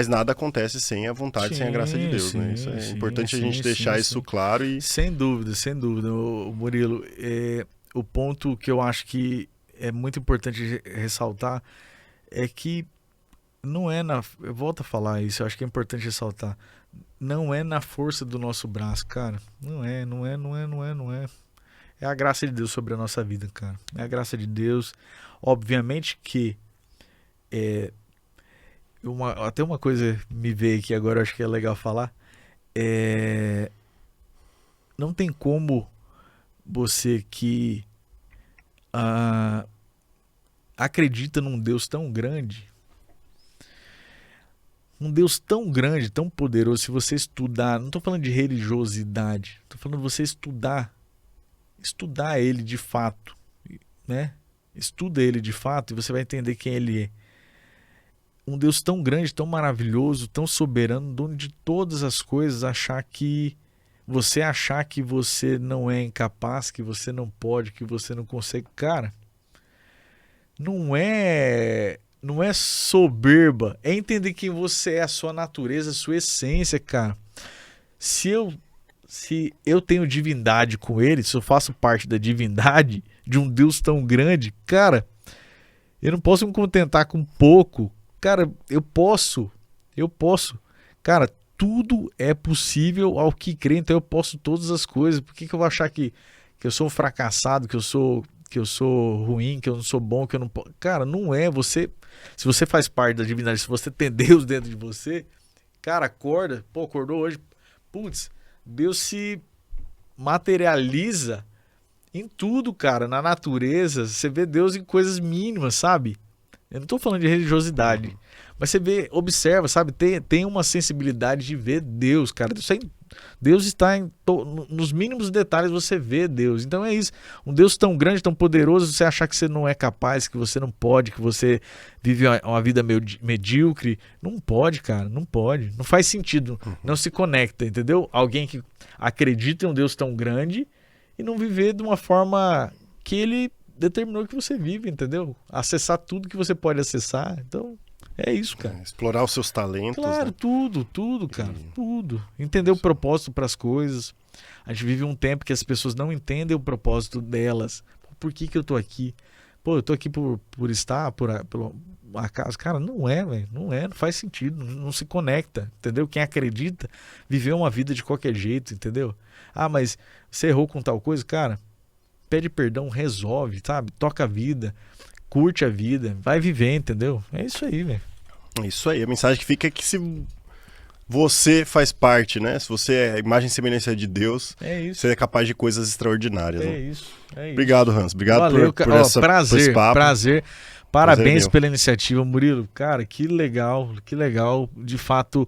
S1: nada acontece sem a vontade, sem a graça de Deus, né? Isso é importante a gente deixar isso claro e...
S2: Sem dúvida, o Murilo, o ponto que eu acho que é muito importante ressaltar é que não é eu volto a falar isso, eu acho que é importante ressaltar, não é na força do nosso braço, cara, não é. É a graça de Deus sobre a nossa vida, cara. É a graça de Deus. Obviamente que até uma coisa me veio aqui agora, eu acho que é legal falar. Não tem como você que acredita num Deus tão grande, tão poderoso, se você estudar, não estou falando de religiosidade, estou falando de você estudar ele de fato, né? Estuda ele de fato e você vai entender quem ele é. Um Deus tão grande, tão maravilhoso, tão soberano, dono de todas as coisas, achar que você não é incapaz, que você não pode, que você não consegue. Cara, não é soberba, é entender quem você é, a sua natureza, a sua essência, cara. Se eu tenho divindade com ele, se eu faço parte da divindade de um Deus tão grande, cara, eu não posso me contentar com pouco. Cara, eu posso. Cara, tudo é possível ao que crê, então eu posso todas as coisas. Por que eu vou achar que eu sou um fracassado, que eu sou ruim, que eu não sou bom, que eu não posso? Cara, não é. Se você faz parte da divindade, se você tem Deus dentro de você, cara, acorda. Pô, acordou hoje. Putz, Deus se materializa em tudo, cara, na natureza. Você vê Deus em coisas mínimas, sabe? Eu não tô falando de religiosidade, mas você observa, sabe? Tem uma sensibilidade de ver Deus, cara. Deus está nos mínimos detalhes, você vê Deus. Então é isso. Um Deus tão grande, tão poderoso, você achar que você não é capaz, que você não pode, que você vive uma vida medíocre. Não pode, cara. Não pode. Não faz sentido. Não se conecta, entendeu? Alguém que acredita em um Deus tão grande e não viver de uma forma que ele determinou que você vive, entendeu? Acessar tudo que você pode acessar. Então, é isso, cara.
S1: Explorar os seus talentos.
S2: Claro, né? Tudo, cara. Tudo. Entender o propósito para as coisas. A gente vive um tempo que as pessoas não entendem o propósito delas. Por que eu tô aqui? Pô, eu tô aqui por estar, por acaso. Cara, não é, velho. Não faz sentido. Não se conecta, entendeu? Quem acredita viveu uma vida de qualquer jeito, entendeu? Ah, mas você errou com tal coisa? Cara, pede perdão, resolve, sabe? Toca a vida, curte a vida, vai viver, entendeu? É isso aí, velho.
S1: É isso aí. A mensagem que fica é que se você faz parte, né? Se você é a imagem e semelhança de Deus, você é capaz de coisas extraordinárias.
S2: É isso.
S1: Obrigado, Hans. Obrigado. Valeu, por esse papo.
S2: Prazer. Parabéns pela iniciativa, Murilo. Cara, que legal. De fato,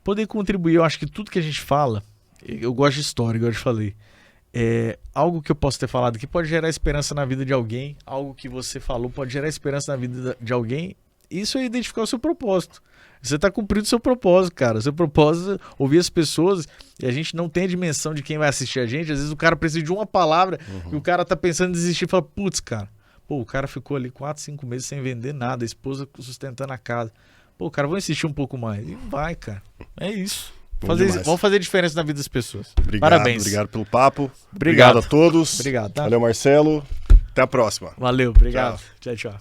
S2: poder contribuir. Eu acho que tudo que a gente fala, eu gosto de história, igual eu te falei. Algo que eu posso ter falado que pode gerar esperança na vida de alguém, algo que você falou pode gerar esperança na vida de alguém. Isso é identificar o seu propósito. Você está cumprindo o seu propósito, cara. O seu propósito é ouvir as pessoas, e a gente não tem a dimensão de quem vai assistir a gente. Às vezes o cara precisa de uma palavra e o cara tá pensando em desistir e fala, putz, cara, pô, o cara ficou ali 4, 5 meses sem vender nada, a esposa sustentando a casa. Pô, cara, vou insistir um pouco mais. E vai, cara. É isso. Vamos fazer diferença na vida das pessoas. Parabéns.
S1: Obrigado pelo papo. Obrigado a todos.
S2: Obrigado. Tá?
S1: Valeu, Marcelo. Até a próxima.
S2: Valeu, obrigado. Tchau.